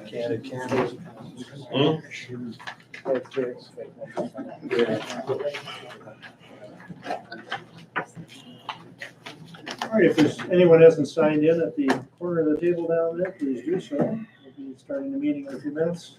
Candid candles. All right, if there's anyone hasn't signed in at the corner of the table down there, please do so. We'll be starting the meeting in a few minutes.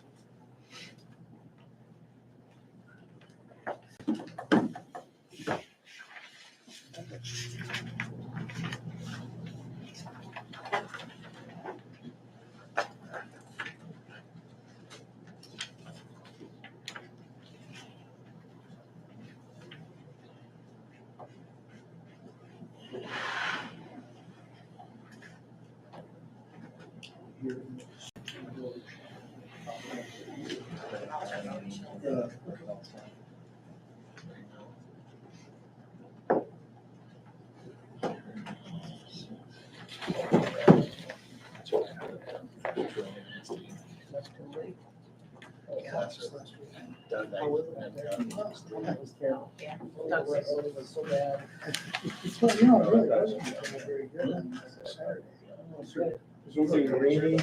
Was it rainy?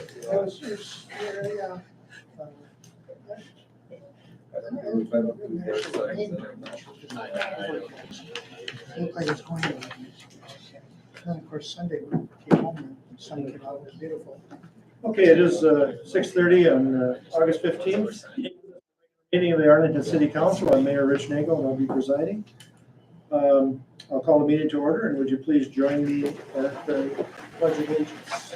Looked like it's going to. And of course, Sunday we came home and the sun came out, it was beautiful. Okay, it is 6:30 on August 15th. Meeting of the Arlington City Council. I'm Mayor Rich Nagle and I'll be presiding. I'll call the meeting to order and would you please join me at the Pledge of Allegiance.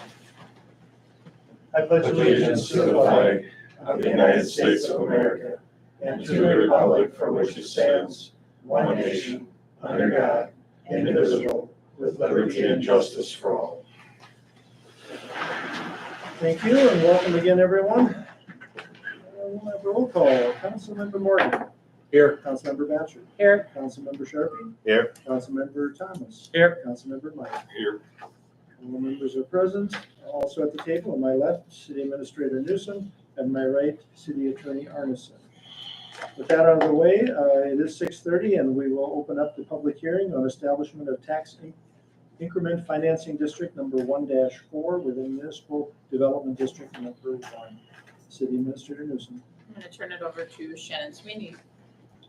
I pledge Allegiance to the flag of the United States of America and to the republic for which it stands, one nation, under God, indivisible, with liberty and justice for all. Thank you and welcome again, everyone. We'll have a roll call. Councilmember Morgan. Here. Councilmember Batchor. Here. Councilmember Sharpie. Here. Councilmember Thomas. Here. Councilmember Meyer. Here. All the members are present. Also at the table, on my left, City Administrator Newsom, and my right, City Attorney Arneson. With that out of the way, it is 6:30 and we will open up the public hearing on establishment of tax increment financing district number 1-4 within municipal development district number 1. City Administrator Newsom. I'm going to turn it over to Shannon Sweeney.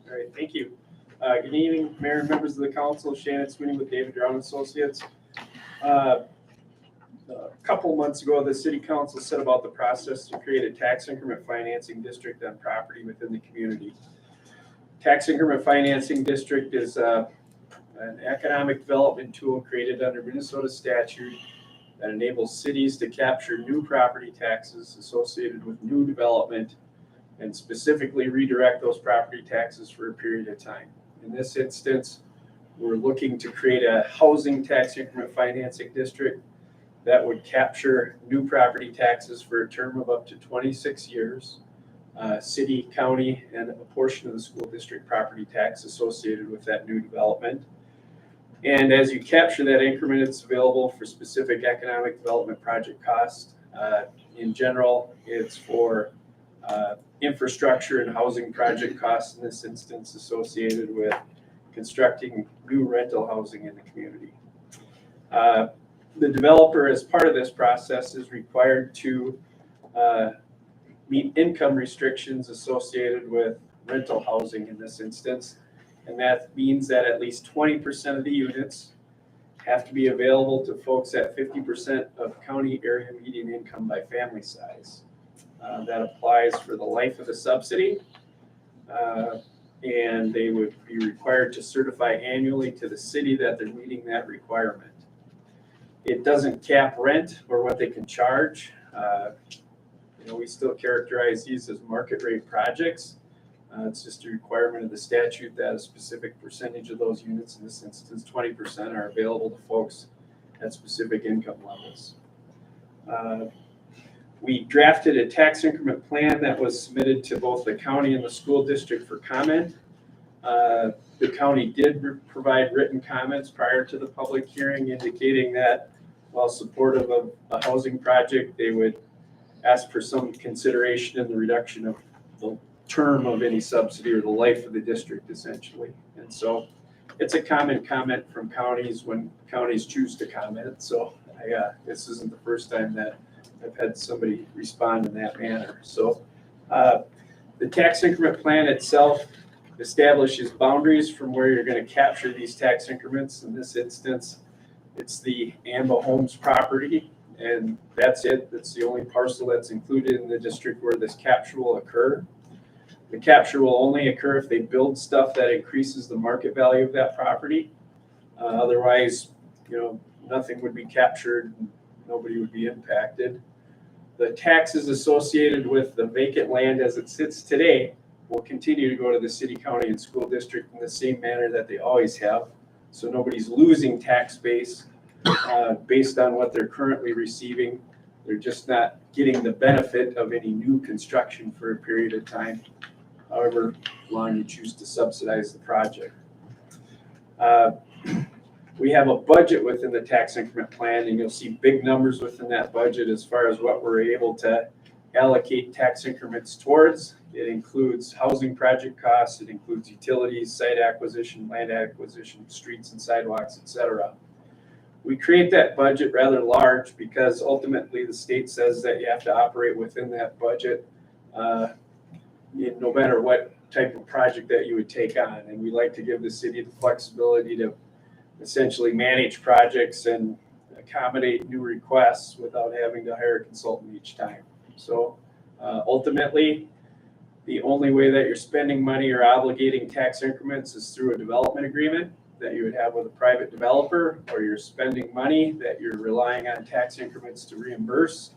All right, thank you. Good evening, Mayor and members of the council. Shannon Sweeney with David Brown Associates. A couple months ago, the city council set about the process to create a tax increment financing district on property within the community. Tax increment financing district is an economic development tool created under Minnesota statute that enables cities to capture new property taxes associated with new development and specifically redirect those property taxes for a period of time. In this instance, we're looking to create a housing tax increment financing district that would capture new property taxes for a term of up to 26 years, city, county, and a portion of the school district property tax associated with that new development. And as you capture that increment, it's available for specific economic development project costs. In general, it's for infrastructure and housing project costs in this instance associated with constructing new rental housing in the community. The developer, as part of this process, is required to meet income restrictions associated with rental housing in this instance. And that means that at least 20% of the units have to be available to folks at 50% of county area median income by family size. That applies for the life of the subsidy. And they would be required to certify annually to the city that they're meeting that requirement. It doesn't cap rent or what they can charge. We still characterize these as market rate projects. It's just a requirement of the statute that a specific percentage of those units, in this instance 20%, are available to folks at specific income levels. We drafted a tax increment plan that was submitted to both the county and the school district for comment. The county did provide written comments prior to the public hearing indicating that while supportive of a housing project, they would ask for some consideration in the reduction of the term of any subsidy or the life of the district essentially. And so it's a common comment from counties when counties choose to comment. So this isn't the first time that I've had somebody respond in that manner. So the tax increment plan itself establishes boundaries from where you're going to capture these tax increments. In this instance, it's the Amba Homes property, and that's it. That's the only parcel that's included in the district where this capture will occur. The capture will only occur if they build stuff that increases the market value of that property. Otherwise, nothing would be captured, nobody would be impacted. The taxes associated with the vacant land as it sits today will continue to go to the city, county, and school district in the same manner that they always have. So nobody's losing tax base based on what they're currently receiving. They're just not getting the benefit of any new construction for a period of time, however long you choose to subsidize the project. We have a budget within the tax increment plan, and you'll see big numbers within that budget as far as what we're able to allocate tax increments towards. It includes housing project costs, it includes utilities, site acquisition, land acquisition, streets and sidewalks, etc. We create that budget rather large because ultimately the state says that you have to operate within that budget no matter what type of project that you would take on. And we like to give the city the flexibility to essentially manage projects and accommodate new requests without having to hire a consultant each time. So ultimately, the only way that you're spending money or obligating tax increments is through a development agreement that you would have with a private developer, or you're spending money that you're relying on tax increments to reimburse.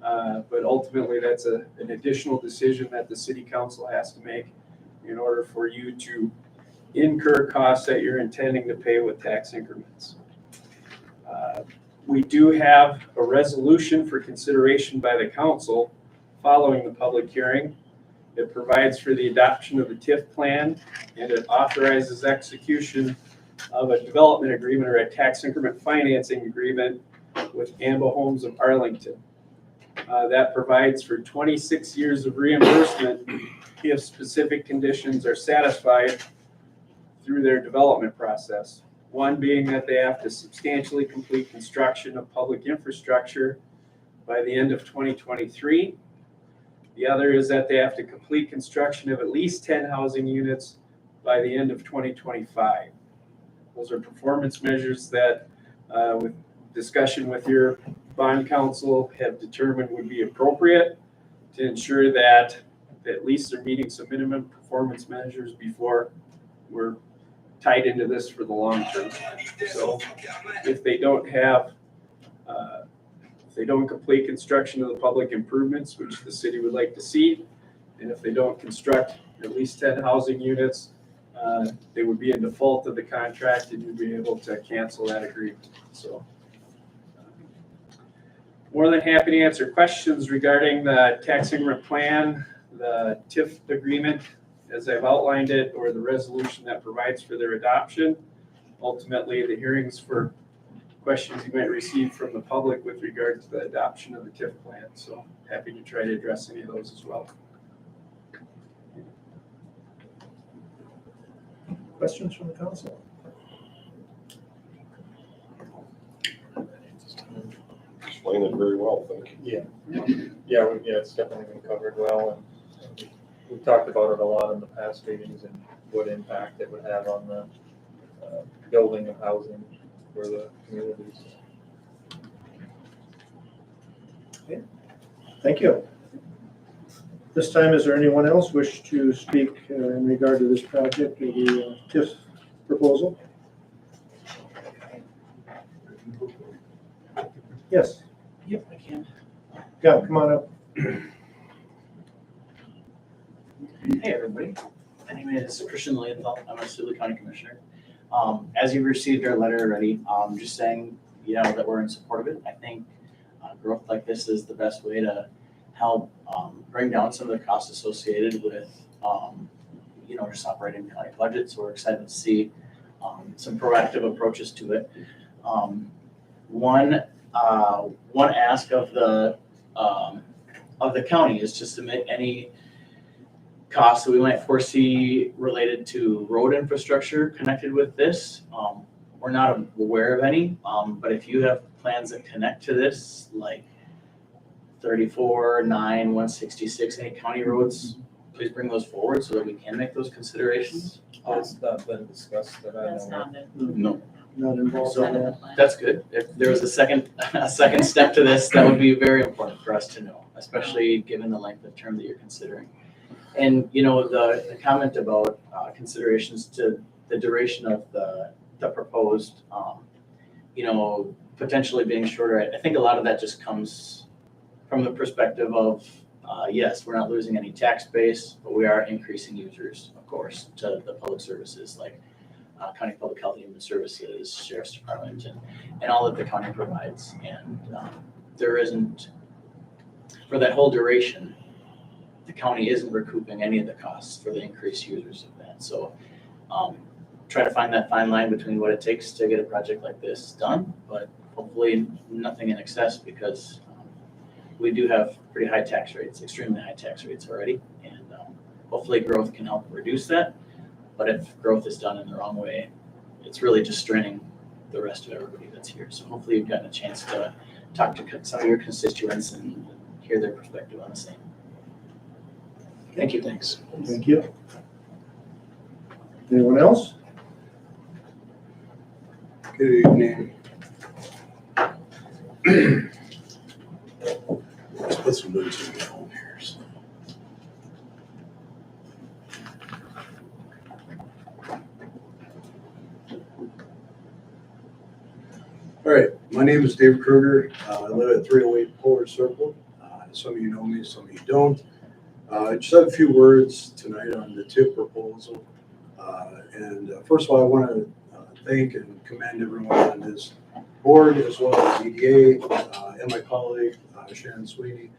But ultimately, that's an additional decision that the city council has to make in order for you to incur costs that you're intending to pay with tax increments. We do have a resolution for consideration by the council following the public hearing. It provides for the adoption of the TIF plan, and it authorizes execution of a development agreement or a tax increment financing agreement with Amba Homes of Arlington. That provides for 26 years of reimbursement if specific conditions are satisfied through their development process. One being that they have to substantially complete construction of public infrastructure by the end of 2023. The other is that they have to complete construction of at least 10 housing units by the end of 2025. Those are performance measures that, with discussion with your bond council, have determined would be appropriate to ensure that at least they're meeting some minimum performance measures before we're tied into this for the long term. So if they don't have, if they don't complete construction of the public improvements, which the city would like to see, and if they don't construct at least 10 housing units, they would be in default of the contract and you'd be able to cancel that agreement. So more than happy to answer questions regarding the tax increment plan, the TIF agreement, as I've outlined it, or the resolution that provides for their adoption. Ultimately, the hearings for questions you might receive from the public with regard to the adoption of the TIF plan. So happy to try to address any of those as well. Questions from the council? Explained it very well, thank you. Yeah, it's definitely been covered well, and we've talked about it a lot in the past meetings and what impact it would have on the building of housing for the communities. Thank you. This time, is there anyone else wish to speak in regard to this project or the TIF proposal? Yes, Yep, I can. yeah, come on up. Hey, everybody. My name is Christian Leopold. I'm a Sioux County Commissioner. As you've received our letter already, just saying, that we're in support of it. I think growth like this is the best way to help bring down some of the costs associated with, just operating the county budget. So we're excited to see some proactive approaches to it. One ask of the county is to submit any costs that we might foresee related to road infrastructure connected with this. We're not aware of any, but if you have plans that connect to this, like 34, 9, 166, any county roads, please bring those forward so that we can make those considerations. That's not been discussed that I That's know of. not it. No. Not involved So in that. that's good. If there was a second step to this, that would be very important for us to know, especially given the length of term that you're considering. And, you know, the comment about considerations to the duration of the proposed, you know, potentially being shorter, I think a lot of that just comes from the perspective of, yes, we're not losing any tax base, but we are increasing users, of course, to the public services like County Public Health and Human Services, Sheriff's Department, and all that the county provides. And there isn't, for that whole duration, the county isn't recouping any of the costs for the increased users of that. So try to find that fine line between what it takes to get a project like this done, but hopefully nothing in excess, because we do have pretty high tax rates, extremely high tax rates already. And hopefully growth can help reduce that. But if growth is done in the wrong way, it's really just straining the rest of everybody that's here. So hopefully you've gotten a chance to talk to some of your constituents and hear their perspective on the same. Thank you. Thanks. Thank you. Anyone else? Good evening. Let's put some notes in the phone here. So. All right, my name is Dave Kruger. I live at 308 Polar Circle. Some of you know me, some of you don't. I just have a few words tonight on the TIF proposal. First of all, I want to thank and commend everyone on this board, as well as EDA and my colleague, Shannon Sweeney,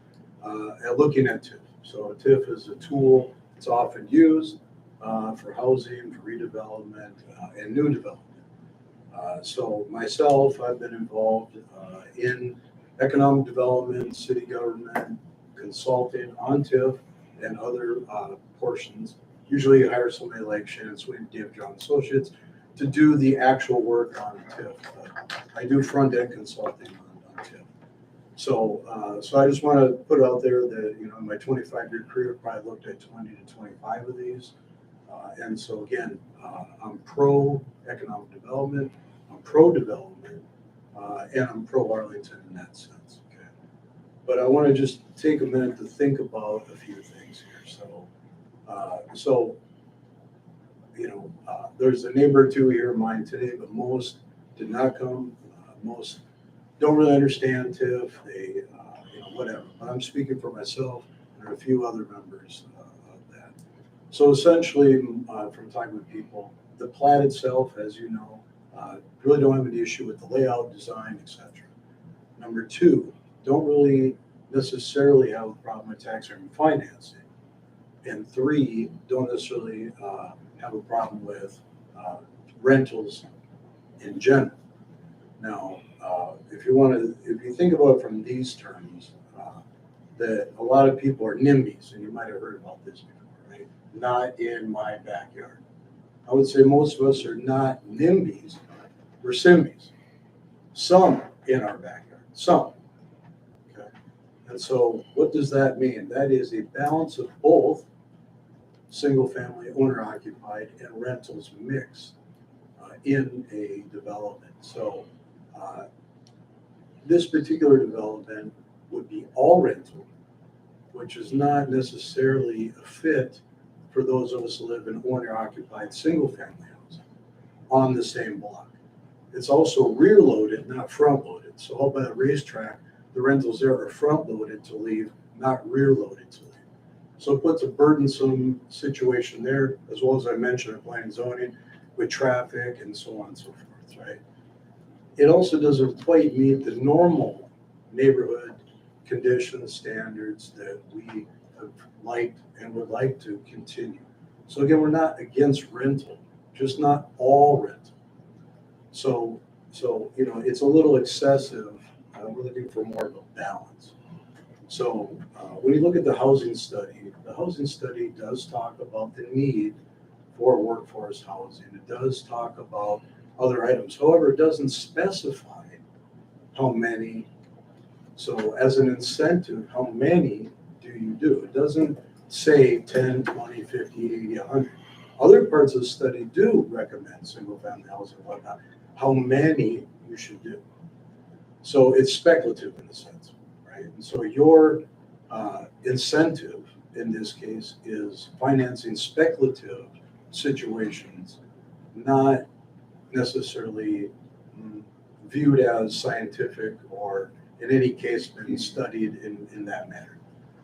at looking at TIF. So TIF is a tool that's often used for housing, for redevelopment, and new development. So myself, I've been involved in economic development, city government, consulting on TIF and other portions. Usually you hire somebody like Shannon Sweeney, David John Associates, to do the actual work on TIF. I do front-end consulting on TIF. So I just want to put out there that, you know, in my 25-year career, I've probably looked at 20 to 25 of these. And so again, I'm pro-economic development, I'm pro-development, and I'm pro-Arlington in that sense. Okay. But I want to just take a minute to think about a few things here. So you know, there's a neighbor or two here of mine today, but most did not come. Most don't really understand TIF. They, you know, whatever. But I'm speaking for myself and a few other members of that. So essentially, from talking with people, the plat itself, as you know, really don't have an issue with the layout, design, etc. Number two, don't really necessarily have a problem with tax increment financing. And three, don't necessarily have a problem with rentals in general. Now, if you think about it from these terms, that a lot of people are NIMBYs, and you might have heard about this before, right? Not in my backyard. I would say most of us are not NIMBYs, we're SIMBYs. Some in our backyard, some. Okay. And so what does that mean? That is a balance of both single family owner occupied and rentals mixed in a development. So this particular development would be all rental, which is not necessarily a fit for those of us who live in owner occupied single family housing on the same block. It's also rear loaded, not front loaded. So all by the racetrack, the rentals there are front loaded to leave, not rear loaded to leave. So it puts a burdensome situation there, as well as I mentioned in planning zoning with traffic and so on and so forth, right? It also doesn't quite meet the normal neighborhood conditions, standards that we have liked and would like to continue. So again, we're not against rental, just not all rental. So you know, it's a little excessive. We're looking for more of a balance. So when you look at the housing study does talk about the need for workforce housing. It does talk about other items. However, it doesn't specify how many So as an incentive, how many do you do? It doesn't say 10, 20, 50, 80, 100. Other parts of the study do recommend single-family housing and whatnot, how many you should do. So it's speculative in a sense, right? And so your incentive in this case is financing speculative situations, not necessarily viewed as scientific or in any case been studied in that manner.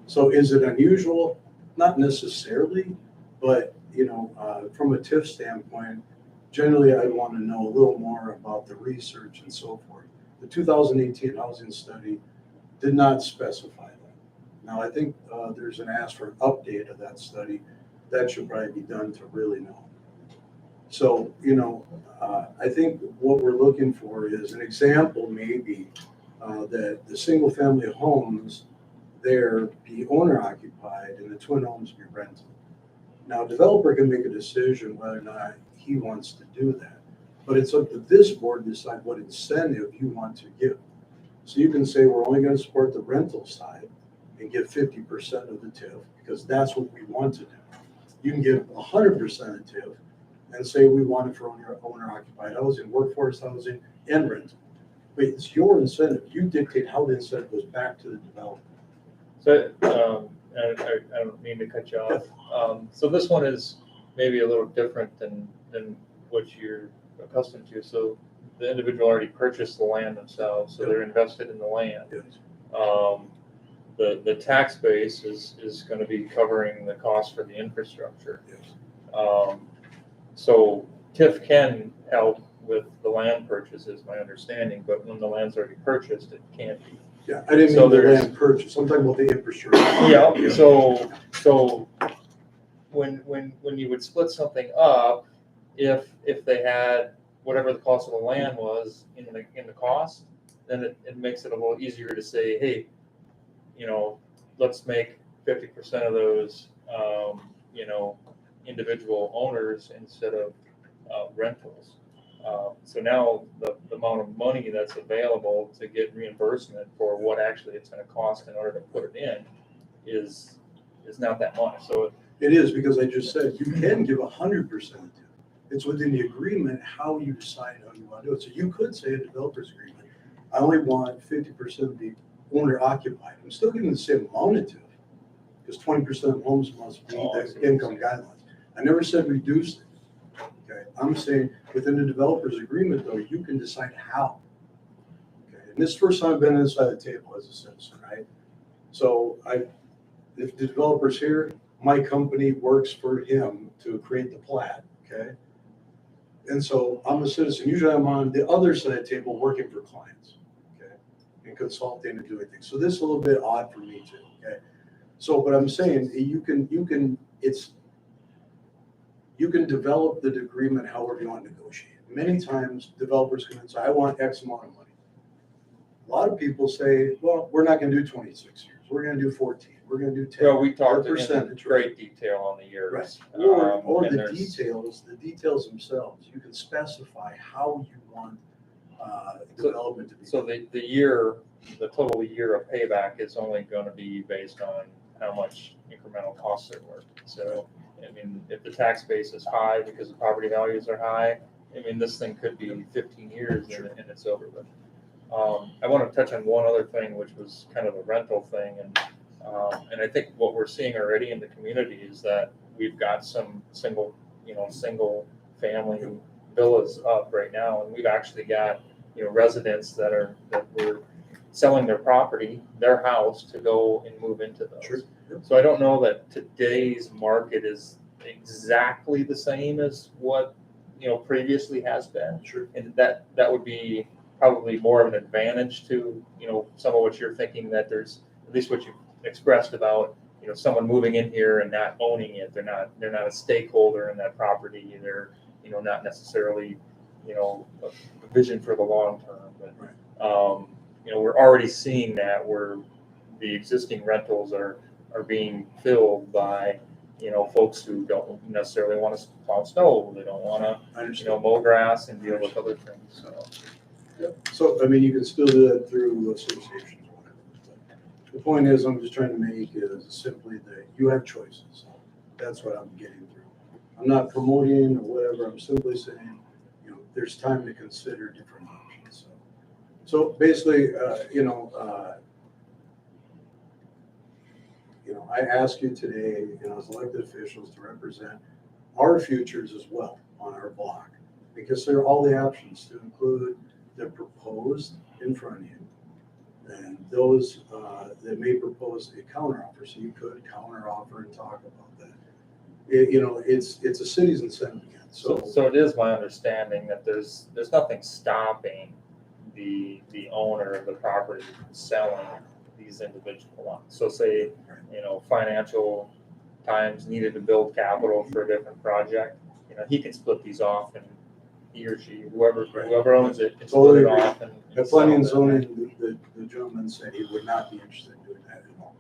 So is it unusual? Not necessarily, but from a TIF standpoint, generally I'd want to know a little more about the research and so forth. The 2018 housing study did not specify that. Now I think there's an ask for an update of that study. That should probably be done to really know. So, I think what we're looking for is an example maybe that the single family homes there be owner occupied and the twin homes be rented. Now, a developer can make a decision whether or not he wants to do that, but it's up to this board to decide what incentive you want to give. So you can say, we're only going to support the rental side and give 50% of the TIF because that's what we want to do. You can give 100% of TIF and say we want it for owner occupied housing, workforce housing, and rental. But it's your incentive. You dictate how the incentive goes back to the developer. So, I don't mean to cut you off. So this one is maybe a little different than what you're accustomed to. So the individual already purchased the land themselves, so they're invested in the land. Yes. The tax base is going to be covering the cost for the infrastructure. Yes. So TIF can help with the land purchase, is my understanding, but when the land's already purchased, it can't be. Yeah, I didn't So mean the there's- land purchase. I'm talking about the infrastructure. Yeah, so when you would split something up, if they had whatever the cost of the land was in the cost, then it makes it a little easier to say, hey, let's make 50% of those, individual owners instead of rentals. So now the amount of money that's available to get reimbursement for what actually it's going to cost in order to put it in is not that much. So It is, because I just said you can give 100%. It's within the agreement how you decide how you want to do it. So you could say a developer's agreement, I only want 50% of the owner occupied. I'm still giving the same amount of TIF, because 20% of homes must meet the income guidelines. I never said reduce it. Okay, I'm saying within the developer's agreement though, you can decide how. Okay, and this is the first time I've been inside the table as a citizen, right? So if the developer's here, my company works for him to create the plat, okay? And so I'm a citizen. Usually I'm on the other side of the table working for clients, okay? And consulting and doing things. So this is a little bit odd for me too, okay? So, but I'm saying you can develop the agreement however you want to negotiate. Many times developers come and say, I want X amount of money. A lot of people say, well, we're not going to do 26 years. We're going to do 14. We're going to do 10. well, we talked in percentage, great detail on the years. Right. Or and the there's- details themselves. You can specify how you want development to be. So the total year of payback is only going to be based on how much incremental costs are worth. So, I mean, if the tax base is high because the property values are high, I mean, this thing could be 15 years and it's over with. I want to touch on one other thing, which was kind of a rental thing, and I think what we're seeing already in the community is that we've got some single family villas up right now, and we've actually got residents that we're selling their property, their house, to go and move into those. Sure. Yep. So I don't know that today's market is exactly the same as what previously has been, Sure. and that would be probably more of an advantage to some of what you're thinking, that there's at least what you expressed about someone moving in here and not owning it. They're not a stakeholder in that property. They're not necessarily a vision for the long term. But we're already seeing that where the existing rentals are being filled by folks who don't necessarily want to plow snow. They don't want I to understand. mow grass and deal with other things. So. So, I mean, you can still do that through associations or whatever. the point is, I'm just trying to make is simply that you have choices. That's what I'm getting through. I'm not promoting or whatever, I'm simply saying, there's time to consider different options. So basically, I ask you today, as elected officials to represent our futures as well on our block, because there are all the options to include the proposed in front of you and those that may propose a counteroffer. So you could counteroffer and talk about that. It's a city's incentive again. So it is my understanding that there's nothing stopping the owner of the property from selling these individual lots. So say, financial times needed to build capital for a different project, he can split these off and he or she, whoever owns it, can split it off and. The planning and zoning, the gentleman said he would not be interested in doing that at all.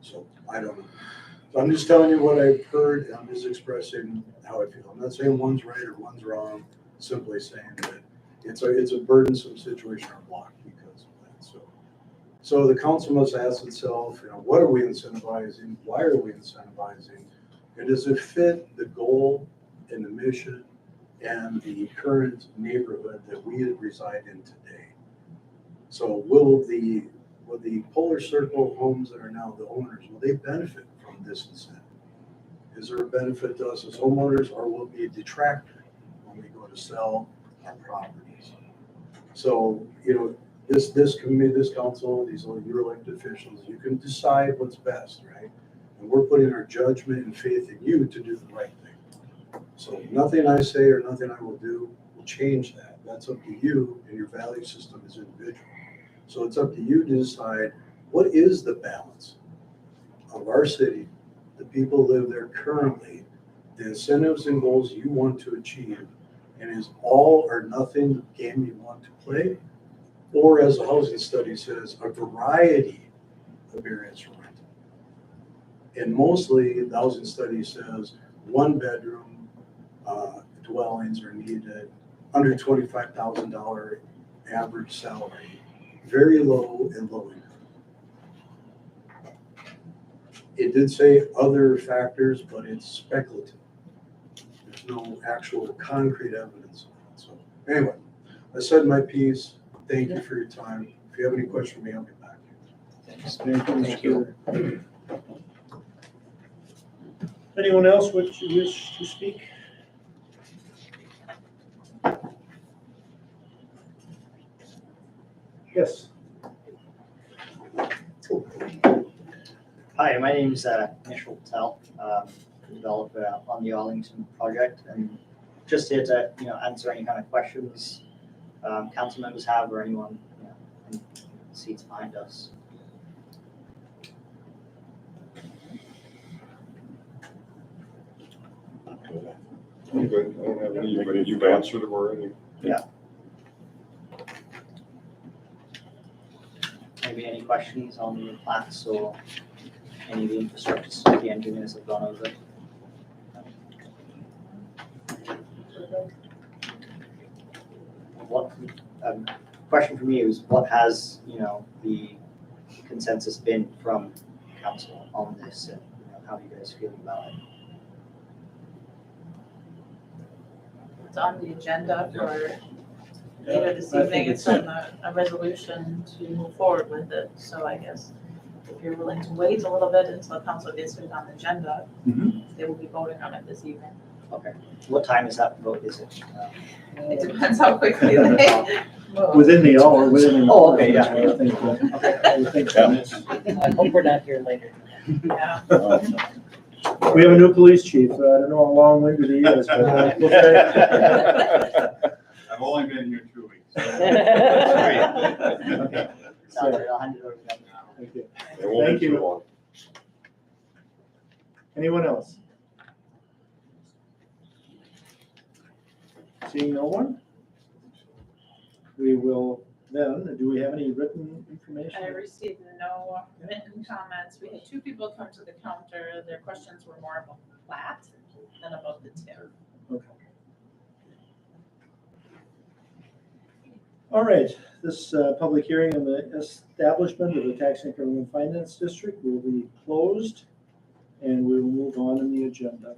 So I don't know. So I'm just telling you what I've heard, and I'm just expressing how I feel. I'm not saying one's right or one's wrong, simply saying that it's a burdensome situation on our block because of that. So the council must ask itself, what are we incentivizing? Why are we incentivizing? And does it fit the goal and the mission and the current neighborhood that we reside in today? So will the Polar Circle homes that are now the owners, will they benefit from this incentive? Is there a benefit to us as homeowners, or will it be a detractor when we go to sell our properties? So, this committee, this council, these are your elected officials, you can decide what's best, right? And we're putting our judgment and faith in you to do the right thing. So nothing I say or nothing I will do will change that. That's up to you and your value system as individual. So it's up to you to decide what is the balance of our city, the people who live there currently, the incentives and goals you want to achieve, and is all or nothing the game you want to play, or as the housing study says, a variety of areas for rental. And mostly the housing study says 1-bedroom dwellings are needed, under $25,000 average salary, very low and low income. It did say other factors, but it's speculative. There's no actual concrete evidence. So anyway, I said my piece. Thank you for your time. If you have any questions for me, I'll get back to you. Thank you. Anyone else wish to speak? Yes. Hi, my name is Nishal Patel, developer on the Arlington project, and just here to answer any kind of questions council members have or anyone in the seats behind us. I'm good. I don't have any, but you've answered them already. Maybe any questions on the plats or any of the infrastructure stuff the engineers have gone over? What question for me is what has the consensus been from council on this, and how are you guys feeling about it? It's on the agenda for later this evening. It's on a resolution to move forward with it. So I guess if you're willing to wait a little bit until the council gets it on the agenda, they will be voting on it this evening. Okay. What time is that vote? Is it? It depends how quickly they move. Within the hour, within an hour. Oh, okay, yeah. I would think so. I hope we're not here later. Yeah. We have a new police chief. I don't know how long-winded he is, but I've only been here 2 weeks. Okay. Sounds good. I'll hand it over to them. Thank you. It won't Thank be you. too long. Anyone else? Seeing no one? We will then, do we have any written information? I received no written comments. We had 2 people come to the counter. Their questions were more about the plat than about the TIF. Okay. All right, this public hearing on the establishment of the tax increment finance district will be closed, and we will move on in the agenda.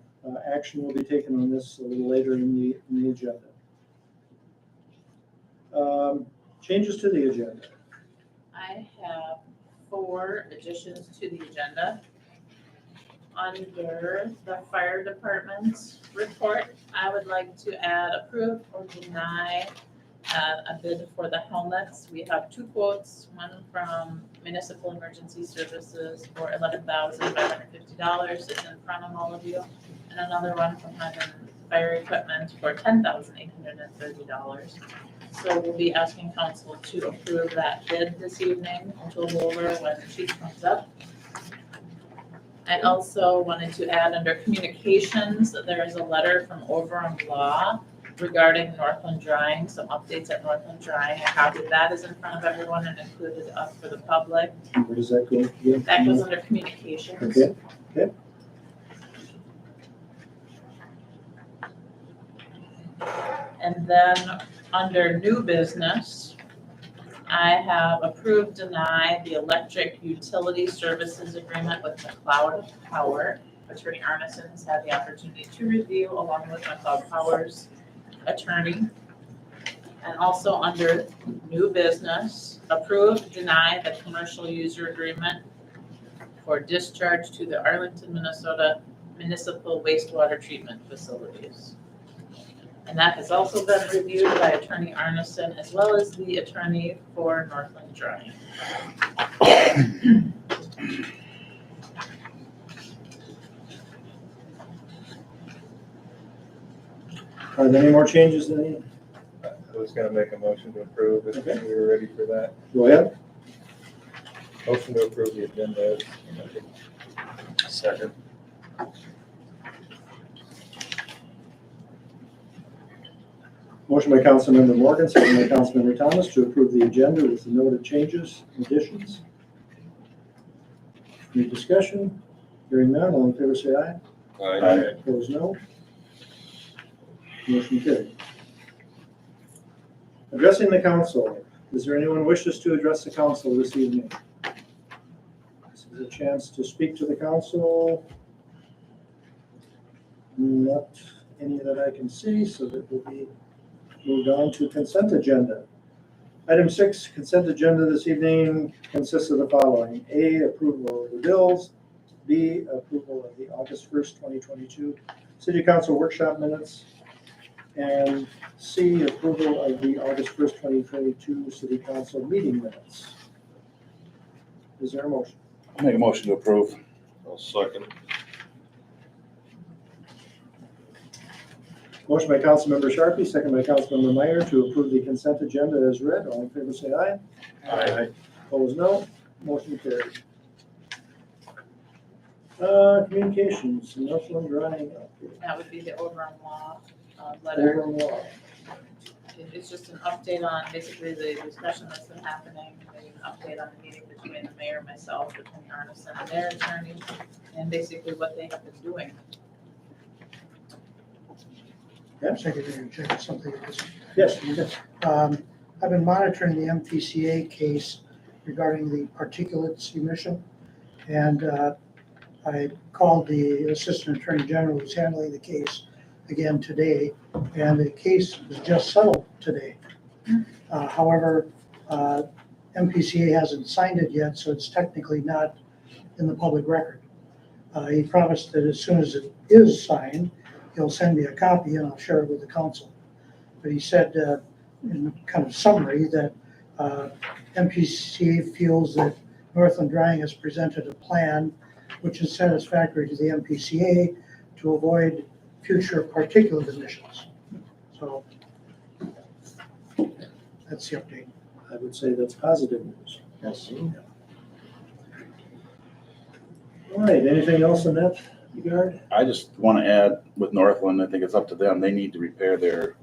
Action will be taken on this a little later in the agenda. Changes to the agenda. I have 4 additions to the agenda. Under the fire department's report, I would like to add approve or deny a bid for the helmets. We have 2 quotes, one from Municipal Emergency Services for $11,550. It's in front of all of you. And another one from Hyman Fire Equipment for $10,830. So we'll be asking council to approve that bid this evening, which we'll go over when the chief comes up. I also wanted to add under communications, that there is a letter from Overham Law regarding Northland Drying, some updates at Northland Drying. A copy of that is in front of everyone and included up for the public. Where does that go again? That goes under communications. Okay, okay. And then under new business, I have approved, deny the electric utility services agreement with McLeod Power. Attorney Arneson has had the opportunity to review along with McLeod Power's attorney. And also under new business, approve, deny the commercial user agreement for discharge to the Arlington, Minnesota municipal wastewater treatment facilities. And that has also been reviewed by Attorney Arneson as well as the attorney for Northland Drying. Are there any more changes than any? I was gonna make a motion to approve if Okay. we were ready for that. Go ahead. Motion to approve the agenda. As amended. Second. Motion by Councilmember Morgan, second by Councilmember Thomas to approve the agenda with the noted changes, additions. Any discussion? Hearing none, all in favor say aye. Aye. Opposed, no. Motion carried. Addressing the council. Is there anyone who wishes to address the council this evening? This is a chance to speak to the council. Not any that I can see, so that will be moved on to consent agenda. Item 6, consent agenda this evening consists of the following. A, approval of the bills. B, approval of the August 1st, 2022 City Council workshop minutes. And C, approval of the August 1st, 2022 City Council meeting minutes. Is there a motion? I'll make a motion to approve. I'll second. Motion by Councilmember Sharpie, second by Councilmember Meyer to approve the consent agenda as read. All in favor say aye. Aye. Opposed, no. Motion carried. Communications, Northland Drying. That would be the Overham Law letter. Overall law. It's just an update on basically the discussion that's been happening, maybe an update on the meeting between the mayor, myself, Attorney Arneson, and their attorney, and basically what they have been doing. Secretary, check something. Yes, you did. I've been monitoring the MPCA case regarding the particulates emission. And I called the Assistant Attorney General who's handling the case again today, and the case was just settled today. However, MPCA hasn't signed it yet, so it's technically not in the public record. He promised that as soon as it is signed, he'll send me a copy and I'll share it with the council. But he said in kind of summary that MPCA feels that Northland Drying has presented a plan which is satisfactory to the MPCA to avoid future particulate emissions. So that's the update. I would say that's positive news. Yes. All right, anything else in that regard? I just want to add with Northland, I think it's up to them. They need to repair their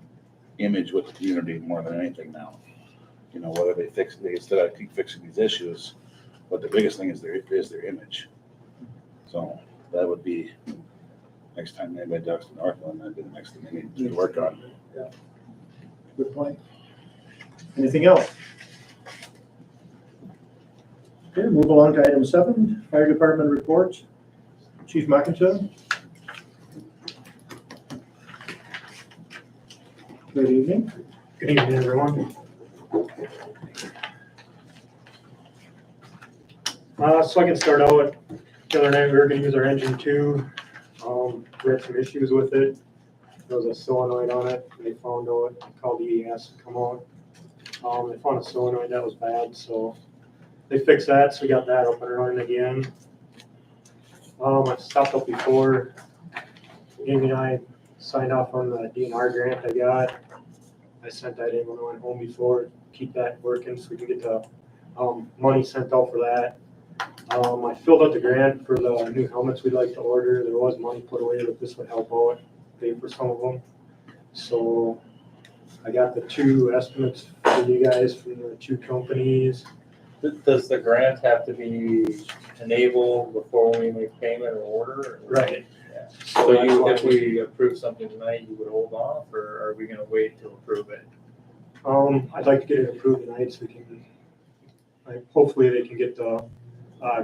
image with the community more than anything now. You know, whether they instead of keep fixing these issues, but the biggest thing is their image. So that would be, next time anybody talks to Northland, that'd be the next thing they need to work on. Good point. Anything else? Okay, move along to item 7, Fire Department report. Chief McIntyre. Good evening. Good evening, everyone. So I can start out, the other night we were gonna use our engine 2. We had some issues with it. There was a solenoid on it, and they found out, called EES to come out. They found a solenoid that was bad, so they fixed that, so we got that up and running again. I stopped up before, Amy and I signed off on the DNR grant I got. I sent that in when I went home before, keep that working so we can get the money sent out for that. I filled out the grant for the new helmets we'd like to order. There was money put away, but this would help out, pay for some of them. So I got the 2 estimates for you guys from the 2 companies. Does the grant have to be enabled before we make payment or order? Right. Yeah. So So that's you, why if we approve something tonight, you would hold off, or are we gonna wait to approve it? I'd like to get it approved tonight so we can, hopefully they can get the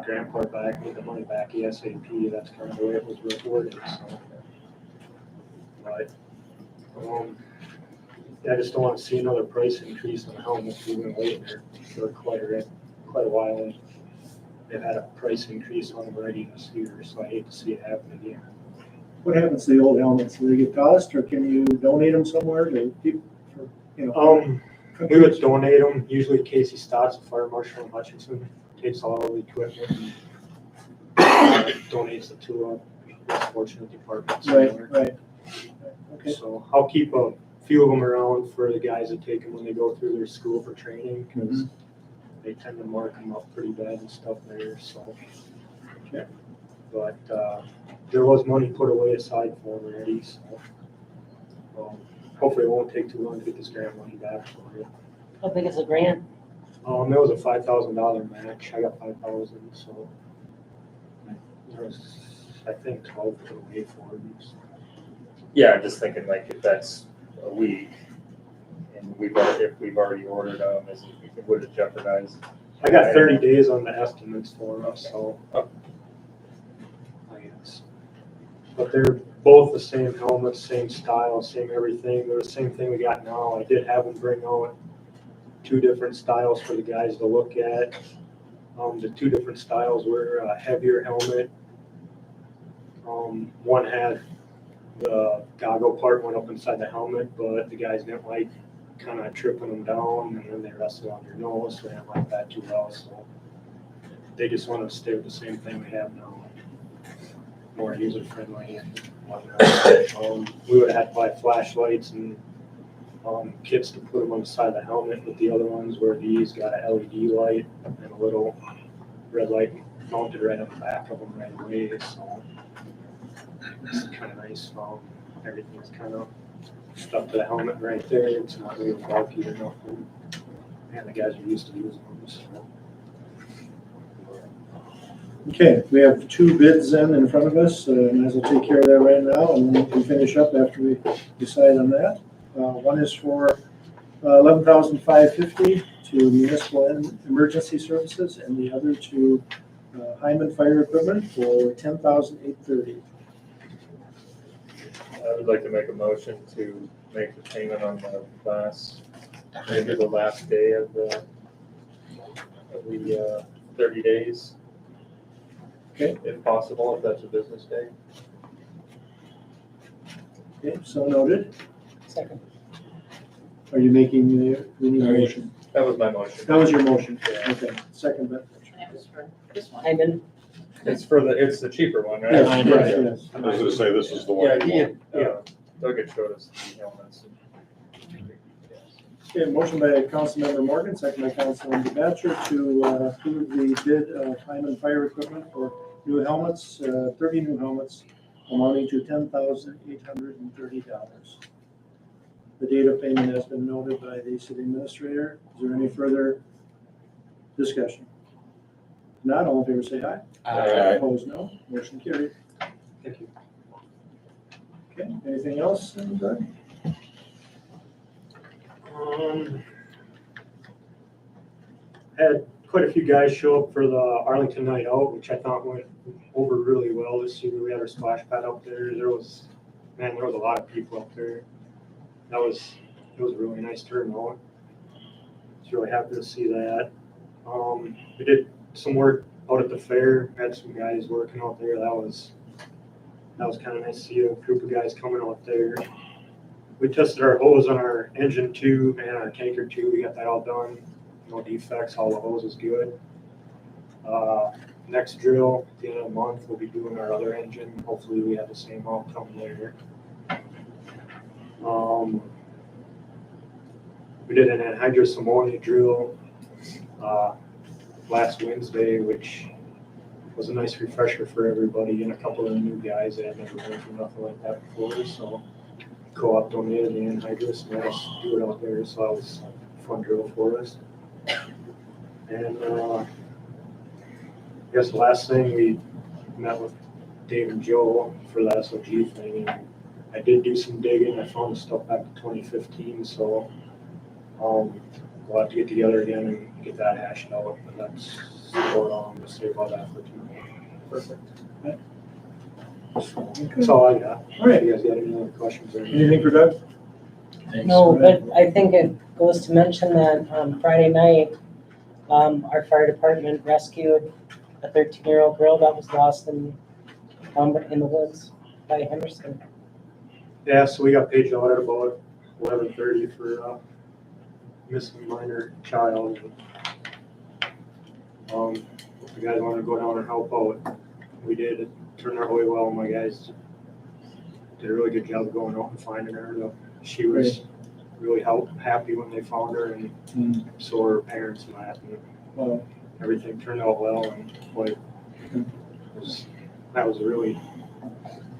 grant part back, get the money back ASAP. That's kind of the way it was worded, so. But, I just don't want to see another price increase on the helmets. We've been waiting there for quite a while. And they've had a price increase on them already this year, so I hate to see it happen again. What happens to the old helmets? Do they get tossed, or can you donate them somewhere to people? We would donate them. Usually Casey Stotts, the fire marshal in Hutchinson, takes all the equipment and donates it to a less fortunate department somewhere. Right. Okay. So I'll keep a few of them around for the guys that take them when they go through their school for training, because they tend to mark them up pretty bad and stuff there, so. Okay. But, there was money put away aside for them already, so. Hopefully it won't take too long to get this grant money back for it. How big is the grant? It was a $5,000 match. I got 5,000, so. There was, I think, 12 put away for it. Yeah, I'm just thinking like if that's a week and if we've already ordered them, would it jeopardize? I got 30 days on the estimates for us, so. I guess. But they're both the same helmets, same style, same everything. They're the same thing we got now. I did have them bring out 2 different styles for the guys to look at. The 2 different styles were a heavier helmet. One had the goggle part went up inside the helmet, but the guys didn't like kind of tripping them down, and then they rested on your nose, so they didn't like that too well. So they just wanted to stay with the same thing we have now, more user friendly and whatnot. We would have had to buy flashlights and kits to put them on the side of the helmet, but the other ones were these got a LED light and a little red light mounted right on the back of them right away. So it's kind of nice. Everything's kind of stuck to the helmet right there. It's not really bulky or nothing. And the guys are used to using them. So. Okay, we have 2 bids in front of us, and as we'll take care of that right now, and then we can finish up after we decide on that. One is for $11,550 to Municipal Emergency Services, and the other to Hyman Fire Equipment for $10,830. I would like to make a motion to make the payment on the maybe the last day of the 30 days. Okay. If possible, if that's a business day. Okay, so noted. Second. Are you making the motion? That was my motion. That was your motion? Yeah. Okay, second, but. That was for this one. Hyman. It's it's the cheaper one, right? Yes, yes. I was gonna say, this is the one. Yeah, Doug had showed us the helmets. Okay, motion by Councilmember Morgan, second by Councilmember Batchor to approve the bid of Hyman Fire Equipment for new helmets, 30 new helmets amounting to $10,830. The date of payment has been noted by the city administrator. Is there any further discussion? If not, all in favor say aye. Aye. Opposed, no. Motion carried. Thank you. Okay, anything else? Doug? had quite a few guys show up for the Arlington night out, which I thought went over really well this year. We had our splash pad up there. There was a lot of people up there. It was a really nice turnout. I was really happy to see that. We did some work out at the fair. Had some guys working out there. That was kind of nice to see a group of guys coming out there. We tested our hose on our engine 2 and our tanker 2. We got that all done. No defects. All the hose is good. Next drill at the end of the month, we'll be doing our other engine. Hopefully, we have the same outcome there. We did an anhydrous ammonia drill last Wednesday, which was a nice refresher for everybody and a couple of the new guys that had never been through nothing like that before. So co-op donated the anhydrous and let us do it out there. So that was a fun drill for us. And I guess the last thing, we met with Dave and Joe for the SOG thing. And I did do some digging. I found stuff back in 2015. So we'll have to get together again and get that hashed out. But that's all I'm going to say about that for tonight. Perfect. That's all I got. All right. You guys got any other questions? Or Anything for Doug? No, but I think it goes to mention that Friday night, our fire department rescued a 13-year-old girl that was lost in the woods by Henderson. Yeah, so we got paged out at about 11:30 for missing minor child. If the guys wanted to go down and help out, we did. It turned out really well. My guys did a really good job of going out and finding her. She was really happy when they found her, and so were her parents and that. And everything turned out well, and that was a really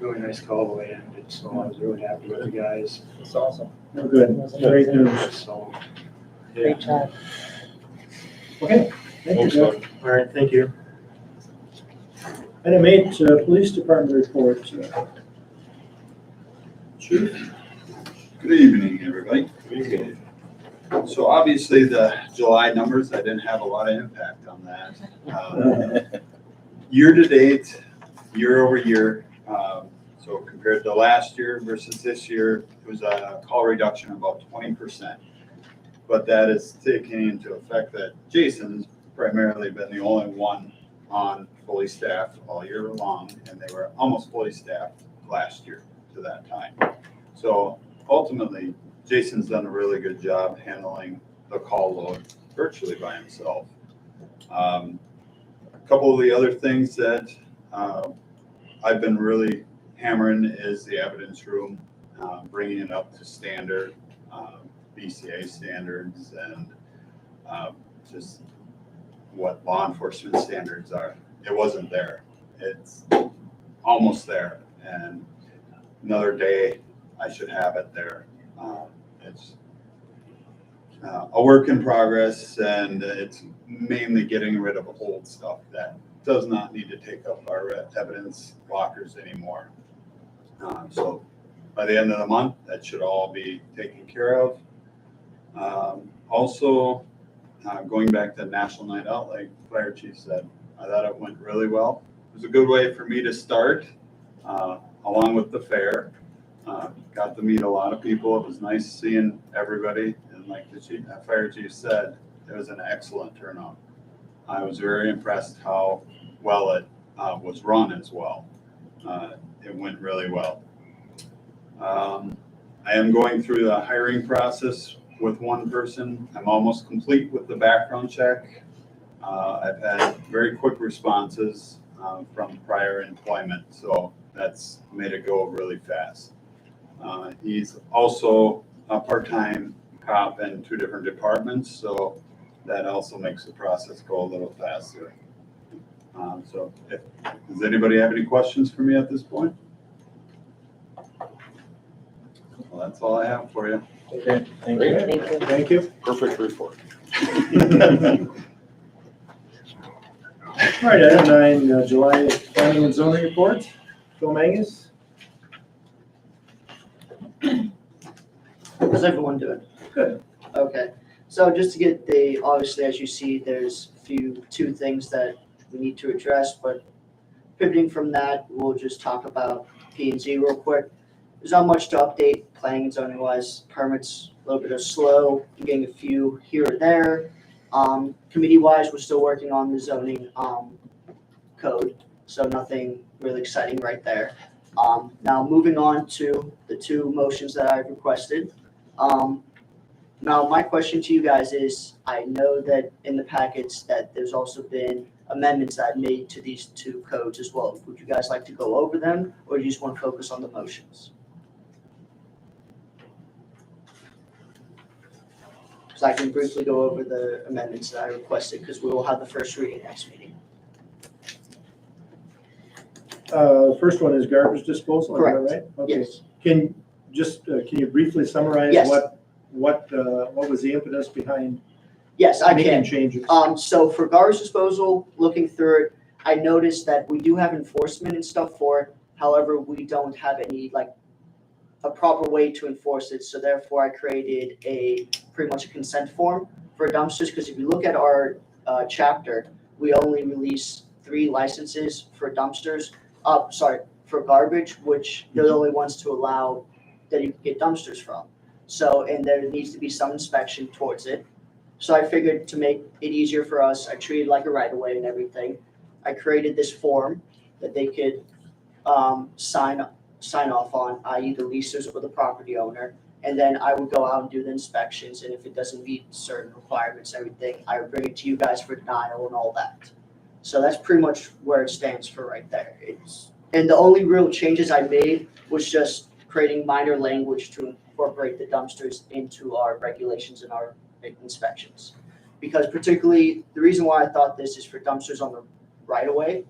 nice call the way it ended. So I was really happy with the guys. That's awesome. No, good. Great news. So Great job. Okay, thank you, Doug. all right, thank you. Item 8, Police Department report. Chief? Good evening, everybody. So obviously the July numbers, I didn't have a lot of impact on that. Year to date, year over year, so compared to last year versus this year, it was a call reduction of about 20%. But that is taking into effect that Jason's primarily been the only one on fully staffed all year long, and they were almost fully staffed last year to that time. So ultimately, Jason's done a really good job handling the call load virtually by himself. A couple of the other things that I've been really hammering is the evidence room, bringing it up to standard, BCA standards, and just what law enforcement standards are. It wasn't there. It's almost there, and another day I should have it there. It's a work in progress, and it's mainly getting rid of old stuff that does not need to take up our evidence lockers anymore. So by the end of the month, that should all be taken care of. Also, going back to National Night Out, like Fire Chief said, I thought it went really well. It was a good way for me to start, along with the fair. Got to meet a lot of people. It was nice seeing everybody. And like the Fire Chief said, it was an excellent turnout. I was very impressed how well it was run as well. It went really well. I am going through the hiring process with one person. I'm almost complete with the background check. I've had very quick responses from prior employment, so that's made it go really fast. He's also a part-time cop in 2 different departments, so that also makes the process go a little faster. So does anybody have any questions for me at this point? Well, that's all I have for you. Okay, Thank you. thank you. Perfect report. All right, item 9, July planning and zoning report. Phil Mangus? How's everyone doing? Good. Okay, So just to get obviously, as you see, there's two things that we need to address, but pivoting from that, we'll just talk about P&Z real quick. There's not much to update, planning and zoning wise, permits, a little bit of slow, getting a few here and there. Committee wise, we're still working on the zoning, code, so nothing really exciting right there. Now moving on to the two motions that I've requested. Now, my question to you guys is, I know that in the packets that there's also been amendments that I've made to these two codes as well. Would you guys like to go over them, or do you just want to focus on the motions? So I can briefly go over the amendments that I requested, because we will have the first reading next meeting. First one is garbage disposal, is that Correct. right? Okay. Yes. Can you briefly summarize Yes. what was the impetus behind Yes, I making can. changes? So for garbage disposal, looking through it, I noticed that we do have enforcement and stuff for it. However, we don't have any, like, a proper way to enforce it. So therefore, I created pretty much a consent form for dumpsters, because if you look at our chapter, we only release 3 licenses for dumpsters. For garbage, which they're the only ones to allow that you can get dumpsters from. So, and there needs to be some inspection towards it. So I figured to make it easier for us, I treated it like a right of way and everything. I created this form that they could sign off on, i.e. the leasers or the property owner. And then I would go out and do the inspections, and if it doesn't meet certain requirements, everything, I would bring it to you guys for denial and all that. So that's pretty much where it stands for right there. And the only real changes I made was just creating minor language to incorporate the dumpsters into our regulations and our inspections. Because particularly, the reason why I thought this is for dumpsters on the right of way,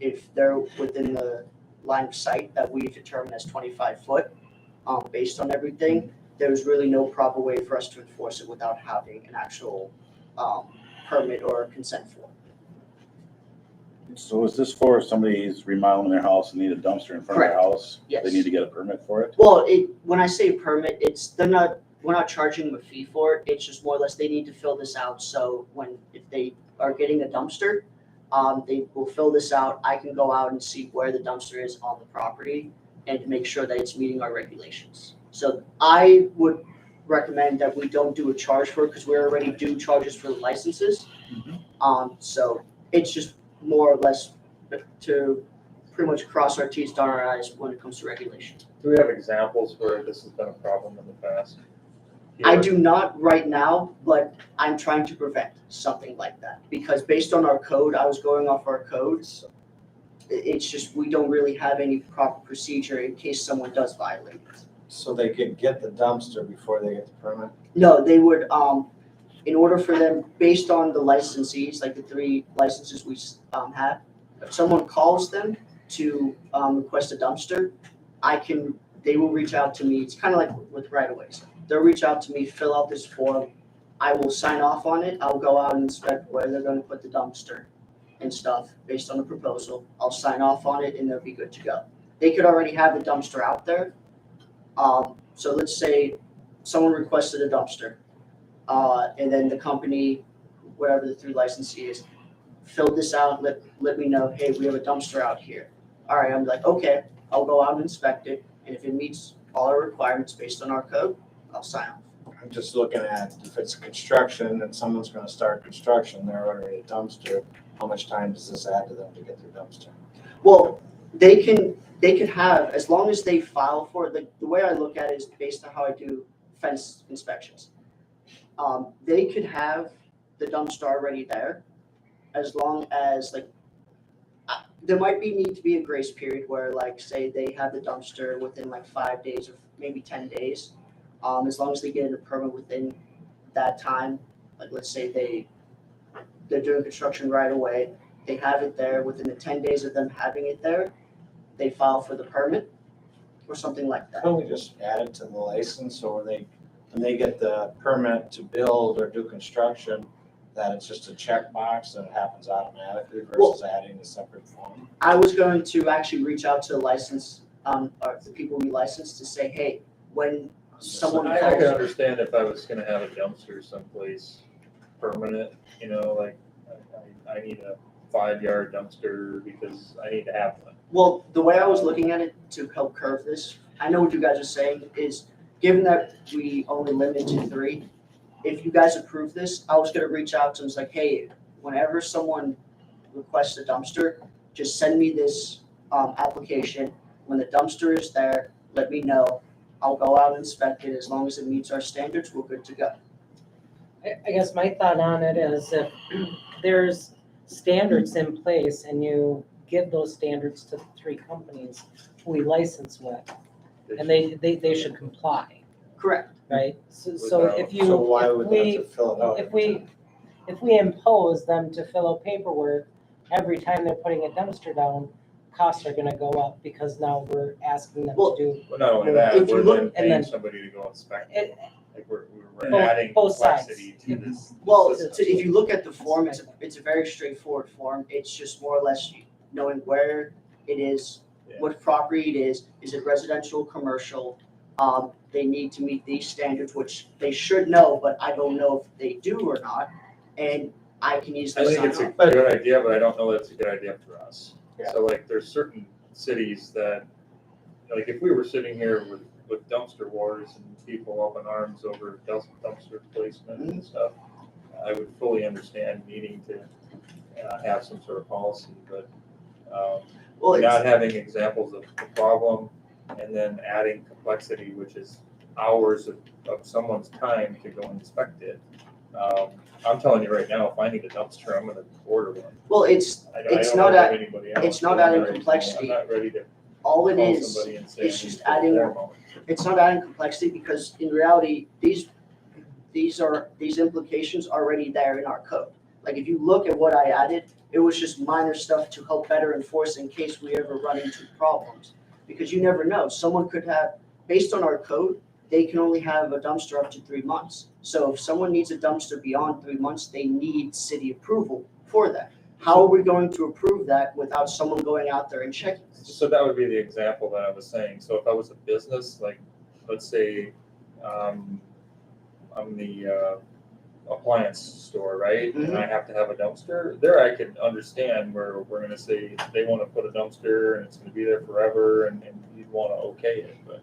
if they're within the line of sight that we determine as 25 foot, based on everything, there's really no proper way for us to enforce it without having an actual permit or consent form. So is this for somebody's remodeling their house and need a dumpster in front of their house? Yes. They need to get a permit for it? Well, when I say permit, we're not charging them a fee for it. It's just more or less they need to fill this out. So if they are getting a dumpster, they will fill this out. I can go out and see where the dumpster is on the property and make sure that it's meeting our regulations. So I would recommend that we don't do a charge for it, because we already do charges for the licenses. So it's just more or less to pretty much cross our T's, dot our I's when it comes to regulation. Do we have examples where this has been a problem in the past? I do not right now, but I'm trying to prevent something like that, because based on our code, I was going off our codes. It's just, we don't really have any proper procedure in case someone does violate it. So they could get the dumpster before they get the permit? No, they would, in order for them, based on the licensees, like the 3 licenses we have, if someone calls them to request a dumpster, they will reach out to me. It's kind of like with right-of-ways. They'll reach out to me, fill out this form. I will sign off on it. I'll go out and inspect where they're going to put the dumpster and stuff based on the proposal. I'll sign off on it, and they'll be good to go. They could already have the dumpster out there. So let's say someone requested a dumpster, and then the company, whatever the 3 licensees, filled this out, let me know, hey, we have a dumpster out here. All right, I'm like, okay, I'll go out and inspect it, and if it meets all our requirements based on our code, I'll sign off. I'm just looking at if it's construction and someone's gonna start construction, they're ordering a dumpster, how much time does this add to them to get their dumpster? Well, they could have, as long as they file for it, the way I look at it is based on how I do fence inspections. They could have the dumpster already there, as long as there might need to be a grace period where, like, say they have the dumpster within 5 days or maybe 10 days. As long as they get a permit within that time, like let's say they're doing construction right away, they have it there within the 10 days of them having it there, they file for the permit or something like that. Can we just add it to the license, or when they get the permit to build or do construction, that it's just a checkbox and it happens automatically versus adding a separate form? I was going to actually reach out to the license, or the people we license to say, hey, when someone I calls. could understand if I was gonna have a dumpster someplace permanent, like, I need a 5-yard dumpster because I need to have one. Well, the way I was looking at it to help curve this, I know what you guys are saying is, given that we only limit to 3, if you guys approve this, I was gonna reach out to them, it's like, hey, whenever someone requests a dumpster, just send me this, application. When the dumpster is there, let me know. I'll go out and inspect it. As long as it meets our standards, we're good to go. I guess my thought on it is if there's standards in place and you give those standards to the 3 companies who we license with, and they should comply, Correct. right? So if you, So why would they if have to fill it out? if we impose them to fill out paperwork every time they're putting a dumpster down, costs are gonna go up because now we're asking them Well, to do. Well, not only that, If you we're look- then and paying then- somebody to go inspect It- it. Like, we're Both- adding both sides. complexity to this. Well, system. if you look at the form, it's a very straightforward form. It's just more or less knowing where it is, Yeah. what property it is it residential, commercial? They need to meet these standards, which they should know, but I don't know if they do or not. And I can I easily think sign it's a off. good idea, but I don't know that it's a good idea for us. Yeah. So like, there's certain cities that, like, if we were sitting here with dumpster wars and people up in arms over dumpster placement and stuff, I would fully understand needing to have some sort of policy, but Well, it's- not having examples of the problem and then adding complexity, which is hours of someone's time to go inspect it. I'm telling you right now, if I need a dumpster, I'm gonna order one. Well, it's I not don't know at- anybody else, it's not but I'm adding ready- complexity. I'm not ready to all it call is. somebody and say. it's I need just to put a adding- form on it. It's not adding complexity because in reality, these implications are already there in our code. Like if you look at what I added, it was just minor stuff to help better enforce in case we ever run into problems. Because you never know, someone could have, based on our code, they can only have a dumpster up to 3 months. So if someone needs a dumpster beyond 3 months, they need city approval for that. How are we going to approve that without someone going out there and checking this? So that would be the example that I was saying. So if I was a business, like, let's say, I'm the appliance store, right? And I have to have a dumpster, there I could understand where we're gonna say they wanna put a dumpster and it's gonna be there forever and you'd wanna okay it, but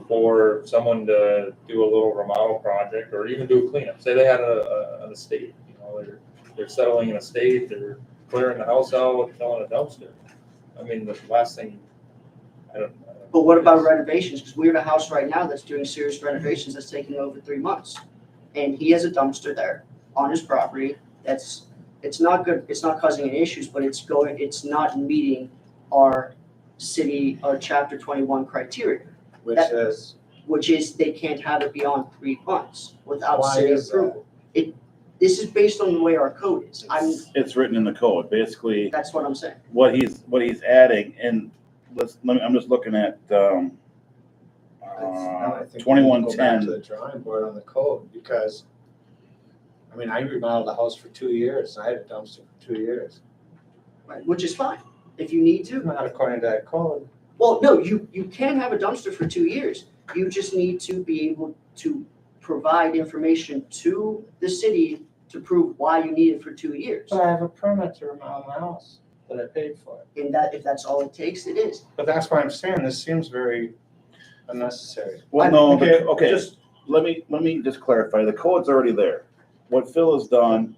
for someone to do a little remodel project or even do a cleanup, say they had an estate, they're settling an estate, they're clearing the house out, filling a dumpster. I mean, the last thing, I don't. But what about renovations? Because we have a house right now that's doing serious renovations that's taking over 3 months. And he has a dumpster there on his property it's not good, it's not causing any issues, but it's not meeting our city, our chapter 21 criteria, which is they can't have it beyond 3 months without Why city is that? approval. This is based on the way our code is. It's written in the code, basically, That's what I'm saying. what he's adding, and I'm just looking at, Now I think we need to go back to the drawing board on the code, because, I mean, I remodeled the house for 2 years, I had a dumpster for 2 years. Right, which is fine, if you need to. Not according to that code. Well, no, you can have a dumpster for 2 years. You just need to be able to provide information to the city to prove why you need it for 2 years. But I have a permit to remodel my house that I paid for. And that, if that's all it takes, it is. But that's why I'm saying this seems very unnecessary. Well, no, Okay, just- let me just clarify, the code's already there. What Phil has done.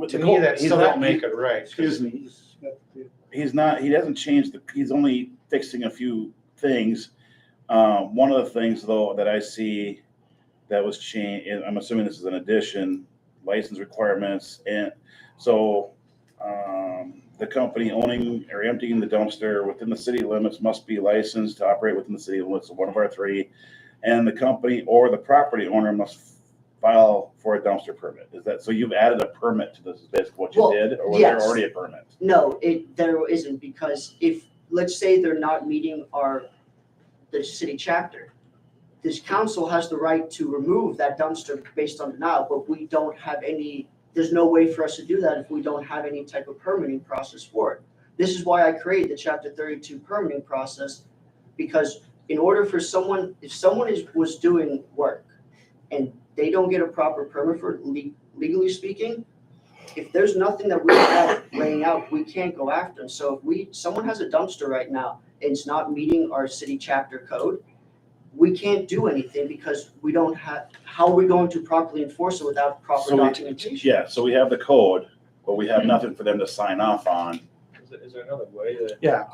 To me, that still don't make it right. Excuse me, he doesn't change he's only fixing a few things. One of the things though that I see that was changed, and I'm assuming this is an addition, license requirements, and so, the company owning or emptying the dumpster within the city limits must be licensed to operate within the city limits of one of our 3. And the company or the property owner must file for a dumpster permit. Is that, so you've added a permit to this, is basically what you Well, did, or was there yes. already a permit? No, there isn't, because if, let's say they're not meeting the city chapter, this council has the right to remove that dumpster based on denial, but we don't have there's no way for us to do that if we don't have any type of permitting process for it. This is why I created the chapter 32 permitting process, because in order for someone, if someone was doing work and they don't get a proper permit for it, legally speaking, if there's nothing that we have laying out, we can't go after them. So if someone has a dumpster right now and it's not meeting our city chapter code, we can't do anything because we don't have, how are we going to properly enforce it without proper So we- documentation? Yeah, so we have the code, but we have nothing for them to sign off on. Is there another way that? Yeah,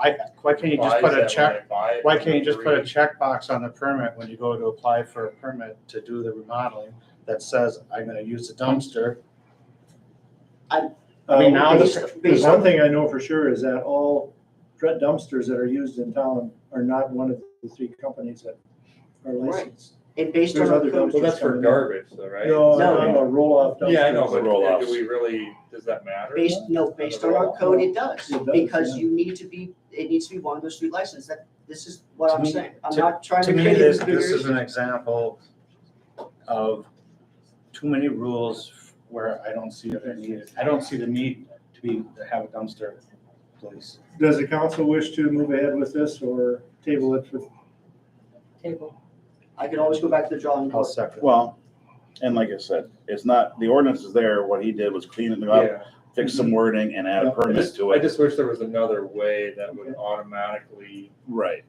why can't you just applies put a that check, when they buy it, why can't you just put a agree? checkbox on the permit when you go to apply for a permit to do the remodeling that says, I'm gonna use the dumpster? I mean, now There's based one on, thing I know for sure is that all dumpsters that are used in town are not one of the 3 companies that are licensed. and based on There's our other code, Well, that's for coming in. garbage though, right? No, No. no, roll-off dumpsters. Yeah, I know, but Roll-offs. do we really, does that matter? based on our code, it does, It does, because yeah. it needs to be one of those 3 licenses. This is what To I'm me- saying. I'm to- not trying To to me, create this a bigger is issue. an example of too many rules where I don't see the need. I don't see the need to have a dumpster place. Does the council wish to move ahead with this or table it for? Table. I can always go back to the drawing I'll board. second. Well, and like I said, it's not, the ordinance is there. What he did was clean it up, Yeah. fix some wording and add a permit to I it. just wish there was another way that would automatically Right.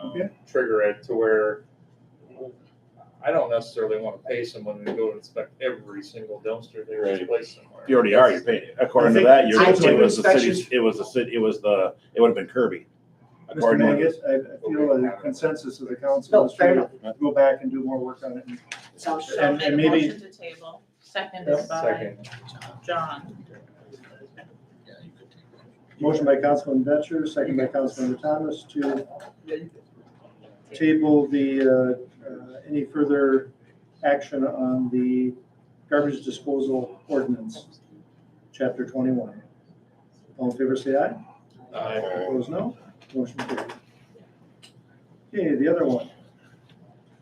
Okay. trigger it to where I don't necessarily want to pay someone to go inspect every single dumpster there is Right. placed somewhere. You already are, you paid. According to think- that, you're, I it think was the city's, inspections- it was the city, it would have been Kirby. Mr. According to, Mangus, I feel the consensus of the council No, is fair to go back and do more work on it. Sounds good. So And- made and a maybe- motion to table, seconded by Second. John. Motion by Councilman Vetcher, second by Councilman Thomas to table any further action on the garbage disposal ordinance, chapter 21. All in favor, say aye. Opposed, no. Motion carried. Okay, the other one.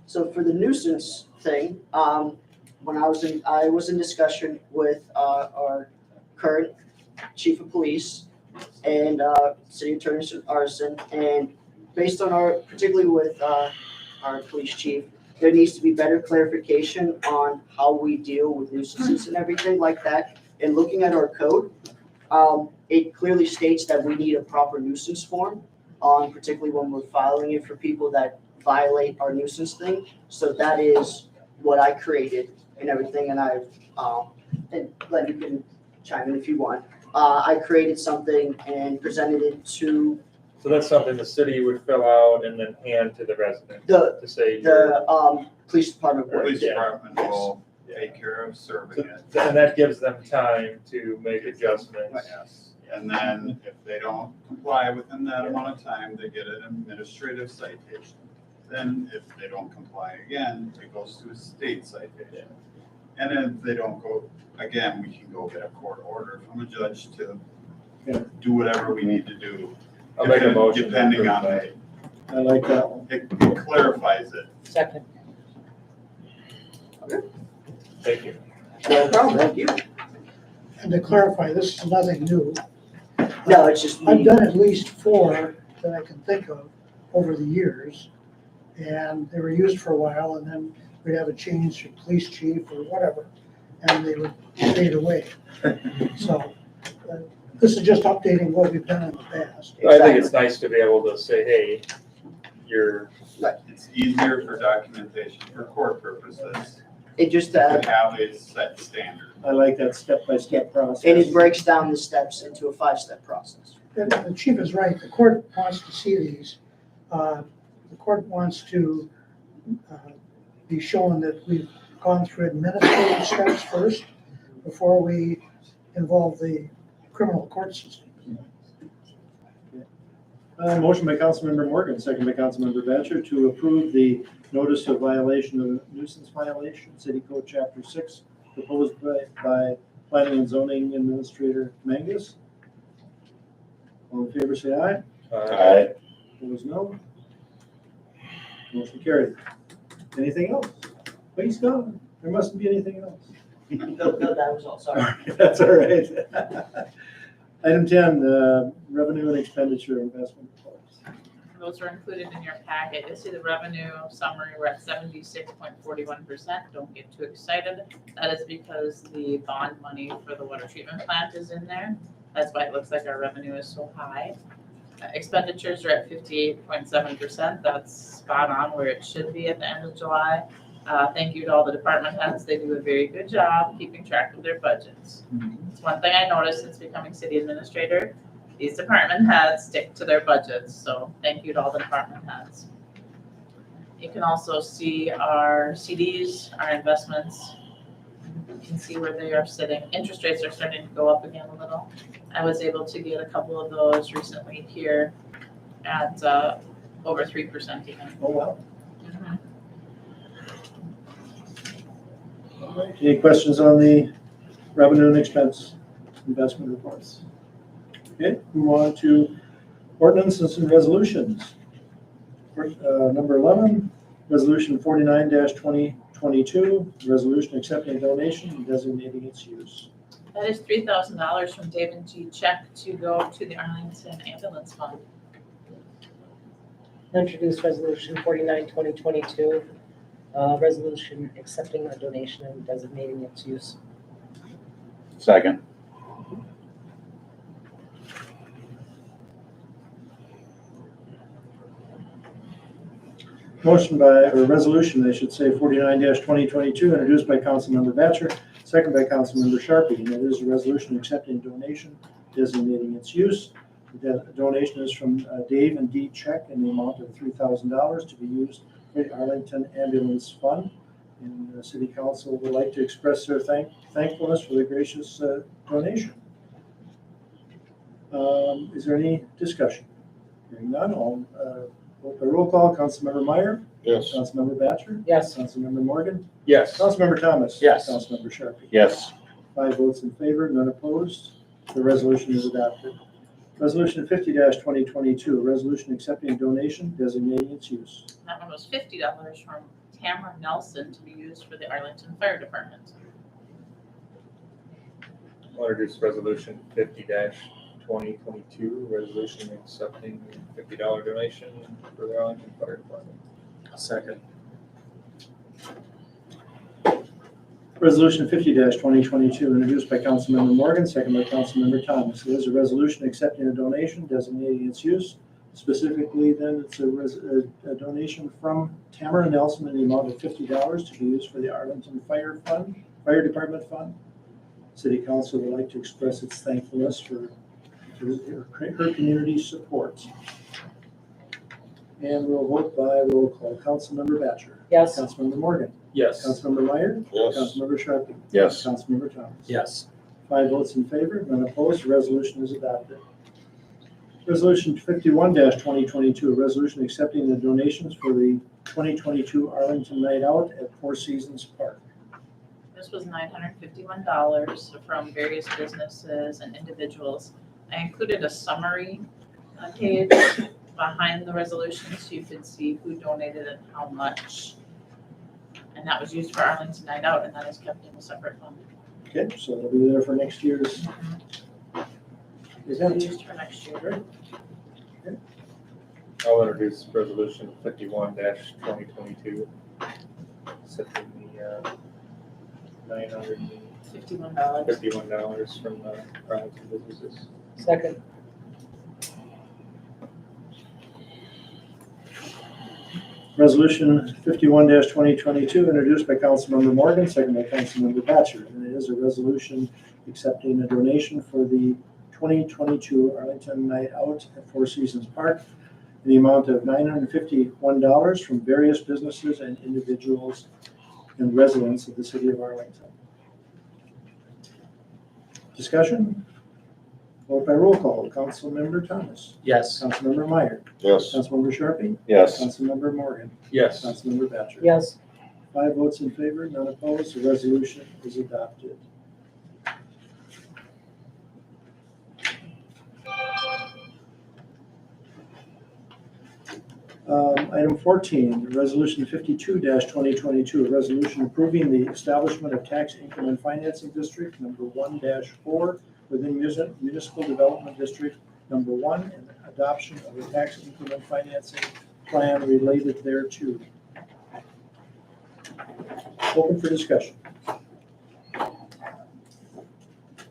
So for the nuisance thing, when I was in discussion with our current chief of police and city attorney Arson, and based on particularly with our police chief, there needs to be better clarification on how we deal with nuisances and everything like that. And looking at our code, it clearly states that we need a proper nuisance form, particularly when we're filing it for people that violate our nuisance thing. So that is what I created and everything, and and Glenn, you can chime in if you want. I created something and presented it to So that's something the city would fill out and then hand to the resident the, to say. you're- police department board. Police Yeah. department will take care of serving it. And that gives them time to make adjustments. Yes, and then if they don't comply within that amount of time, they get an administrative citation. Then if they don't comply again, it goes to a state citation. And if they don't go, again, we can go get a court order from a judge to do whatever we need to do. I'll make a motion. to Depending approve on that. it, I like that one. it clarifies it. Second. Thank you. No problem, thank you. And to clarify, this is nothing new. No, it's just I've me. done at least 4 that I can think of over the years. And they were used for a while, and then we'd have a change to police chief or whatever, and they would fade away. So this is just updating what we've done in the past. I think it's nice to be able to say, hey, you're, It's easier for documentation for court purposes It just, to have a set standard. I like that step-by-step process. and it breaks down the steps into a 5-step process. And the chief is right, the court wants to see these. The court wants to be shown that we've gone through administrative steps first before we involve the criminal court system. Motion by Councilmember Morgan, second by Councilmember Batchor to approve the notice of violation of nuisance violation, City Code Chapter 6, proposed by Planning and Zoning Administrator Mangus. All in favor, say aye. Aye. Opposed, no. Motion carried. Anything else? Please, God, there mustn't be anything else. No, that was all, sorry. That's all right. Item 10, revenue and expenditure investment reports. Those are included in your packet. You'll see the revenue summary. We're at 76.41%. Don't get too excited. That is because the bond money for the water treatment plant is in there. That's why it looks like our revenue is so high. Expenditures are at 58.7%. That's spot on where it should be at the end of July. Thank you to all the department heads. They do a very good job keeping track of their budgets. It's one thing I noticed since becoming city administrator. These department heads stick to their budgets, so thank you to all the department heads. You can also see our CDs, our investments. You can see where they are sitting. Interest rates are starting to go up again a little. I was able to get a couple of those recently here at over 3% even. Oh, wow. Mhm. All right. Any questions on the revenue and expense investment reports? Okay, move on to ordinances and resolutions. Number 11, resolution 49-2022, resolution accepting a donation and designating its use. That is $3,000 from David G. Check to go to the Arlington Ambulance Fund. Introduce resolution 49-2022, resolution accepting a donation and designating its use. Second. Motion by, or resolution, I should say, 49-2022, introduced by Councilmember Batchor, second by Councilmember Sharpie, and it is a resolution accepting donation, designating its use. The donation is from Dave and Dee Check in the amount of $3,000 to be used for the Arlington Ambulance Fund. And the City Council would like to express their thankfulness for the gracious donation. Is there any discussion? Hearing none, all vote by roll call. Councilmember Meyer. Yes. Councilmember Batchor. Yes. Councilmember Morgan. Yes. Councilmember Thomas. Yes. Councilmember Sharpie. Yes. 5 votes in favor, none opposed. The resolution is adopted. Resolution 50-2022, a resolution accepting a donation, designating its use. That one was $50 from Tamara Nelson to be used for the Arlington Fire Department. I'll introduce resolution 50-2022, resolution accepting $50 donation for the Arlington Fire Department. Second. Resolution 50-2022, introduced by Councilmember Morgan, second by Councilmember Thomas. It is a resolution accepting a donation, designating its use. Specifically, then, it's a donation from Tamara Nelson in the amount of $50 to be used for the Arlington Fire Department Fund. City Council would like to express its thankfulness for her community support. And we'll vote by roll call. Councilmember Batchor. Yes. Councilmember Morgan. Yes. Councilmember Meyer. Yes. Councilmember Sharpie. Yes. Councilmember Thomas. Yes. 5 votes in favor, none opposed, the resolution is adopted. Resolution 51-2022, a resolution accepting the donations for the 2022 Arlington Night Out at Four Seasons Park. This was $951 from various businesses and individuals. I included a summary page behind the resolution so you could see who donated and how much. And that was used for Arlington Night Out, and that is kept in a separate fund. Okay, so it'll be there for next year's event. Used for next year. I'll introduce resolution 51-2022, accepting the $951 from Arlington businesses. Second. Resolution 51-2022, introduced by Councilmember Morgan, second by Councilmember Batchor. And it is a resolution accepting a donation for the 2022 Arlington Night Out at Four Seasons Park in the amount of $951 from various businesses and individuals and residents of the city of Arlington. Discussion? Vote by roll call. Councilmember Thomas. Yes. Councilmember Meyer. Yes. Councilmember Sharpie. Yes. Councilmember Morgan. Yes. Councilmember Batchor. Yes. 5 votes in favor, none opposed, the resolution is adopted. Item 14, Resolution 52-2022, a resolution approving the establishment of tax increment financing district number 1-4 within municipal development district number 1 and adoption of a tax increment financing plan related thereto. Open for discussion.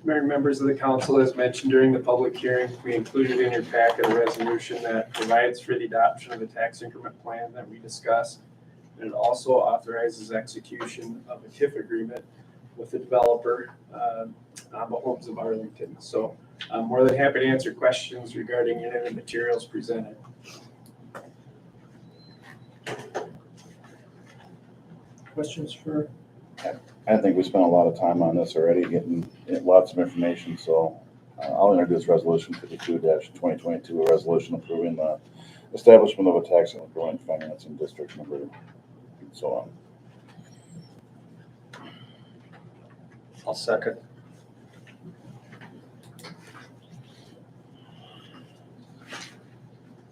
Mayor and members of the council, as mentioned during the public hearing, we included in your packet a resolution that provides for the adoption of the tax increment plan that we discussed. And it also authorizes execution of a TIF agreement with the developer on the homes of Arlington. So I'm more than happy to answer questions regarding any of the materials presented. Questions for, I think we spent a lot of time on this already, getting lots of information, so I'll introduce resolution 52-2022, a resolution approving the establishment of a tax increment financing district number, and so on. I'll second.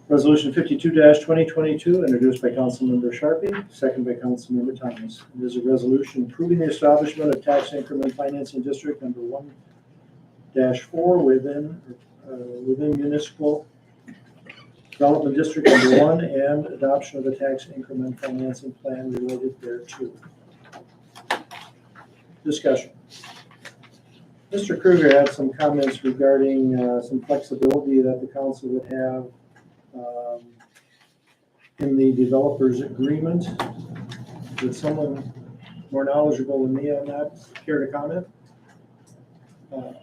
Resolution 52-2022, introduced by Councilmember Sharpie, second by Councilmember Thomas. It is a resolution approving the establishment of tax increment financing district number 1-4 within municipal development district number 1 and adoption of a tax increment financing plan related thereto. Discussion. Mr. Kruger had some comments regarding some flexibility that the council would have in the developer's agreement. Would someone more knowledgeable than me on that care to comment?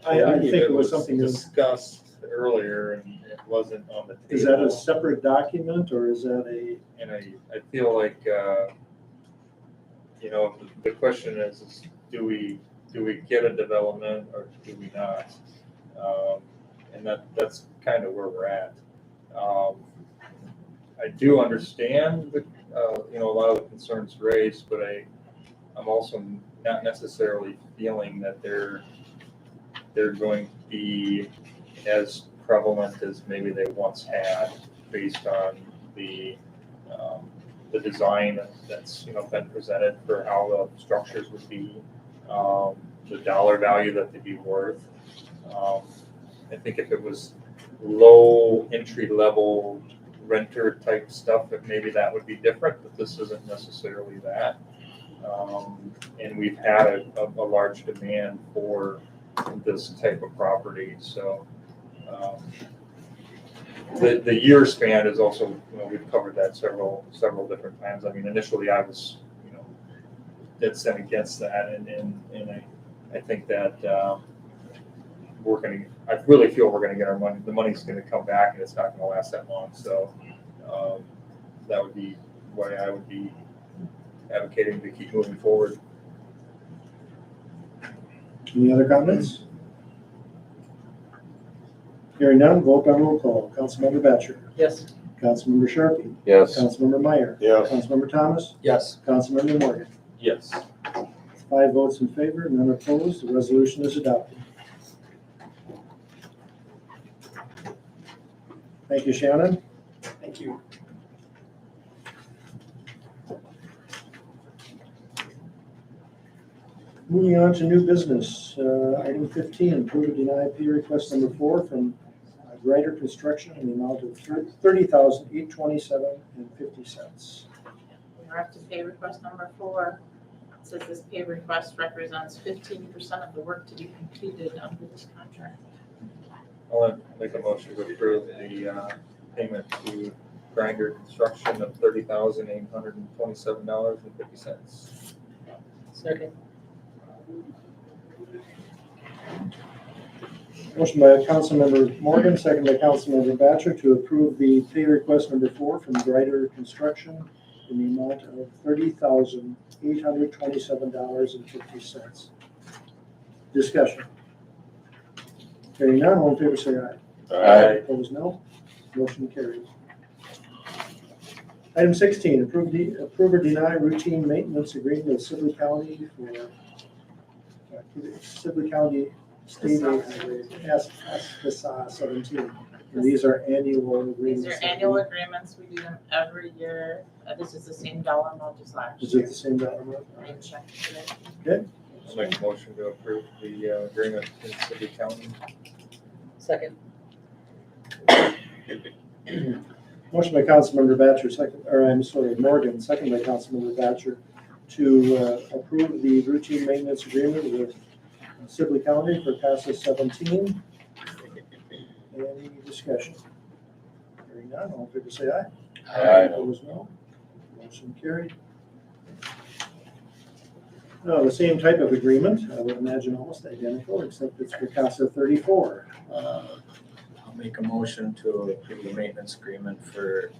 I think it was something that discussed earlier and it wasn't on the table. Is that a separate document or is that a? And I feel like, the question is do we get a development or do we not? And that's kind of where we're at. I do understand a lot of the concerns raised, but I'm also not necessarily feeling that they're going to be as prevalent as maybe they once had, based on the design that's been presented for how the structures would be, the dollar value that they'd be worth. I think if it was low entry level renter type stuff, that maybe that would be different, but this isn't necessarily that. And we've had a large demand for this type of property, so the year span is also, we've covered that several different times. I mean, initially I was dead set against that, and I think that I really feel we're gonna get our money. The money's gonna come back, and it's not gonna last that long. So that would be why I would be advocating to keep moving forward. Any other comments? Hearing none, vote by roll call. Councilmember Batchor. Yes. Councilmember Sharpie. Yes. Councilmember Meyer. Yes. Councilmember Thomas. Yes. Councilmember Morgan. Yes. 5 votes in favor, none opposed. The resolution is adopted. Thank you, Shannon. Thank you. Moving on to new business, item 15, approve or deny pay request number 4 from Grider Construction in the amount of $30,827.50. We're up to pay request number 4. It says this pay request represents 15% of the work to be completed under this contract. I'll make a motion to approve the payment to Grinder Construction of $30,827.50. Second. Motion by Councilmember Morgan, second by Councilmember Batchor to approve the pay request number 4 from Grider Construction in the amount of $30,827.50. Discussion. Hearing none, all in favor say aye. Aye. Opposed, no. Motion carries. Item 16, approve or deny routine maintenance agreement with Sibley County for Sibley County State Aid Highway SSA 17. And these are annual agreements. These are annual agreements. We do them every year. This is the same dollar amount as last Is year. it the same dollar amount? I checked today. Okay. I'll make a motion to approve the agreement in City County. Second. Motion by Councilmember Batchor, Morgan, second by Councilmember Batchor to approve the routine maintenance agreement with Sibley County for CASA 17. Any discussion? Hearing none, all in favor say aye. Aye. Opposed, no. Motion carried. No, the same type of agreement, I would imagine almost identical, except it's for CASA 34. I'll make a motion to approve the maintenance agreement for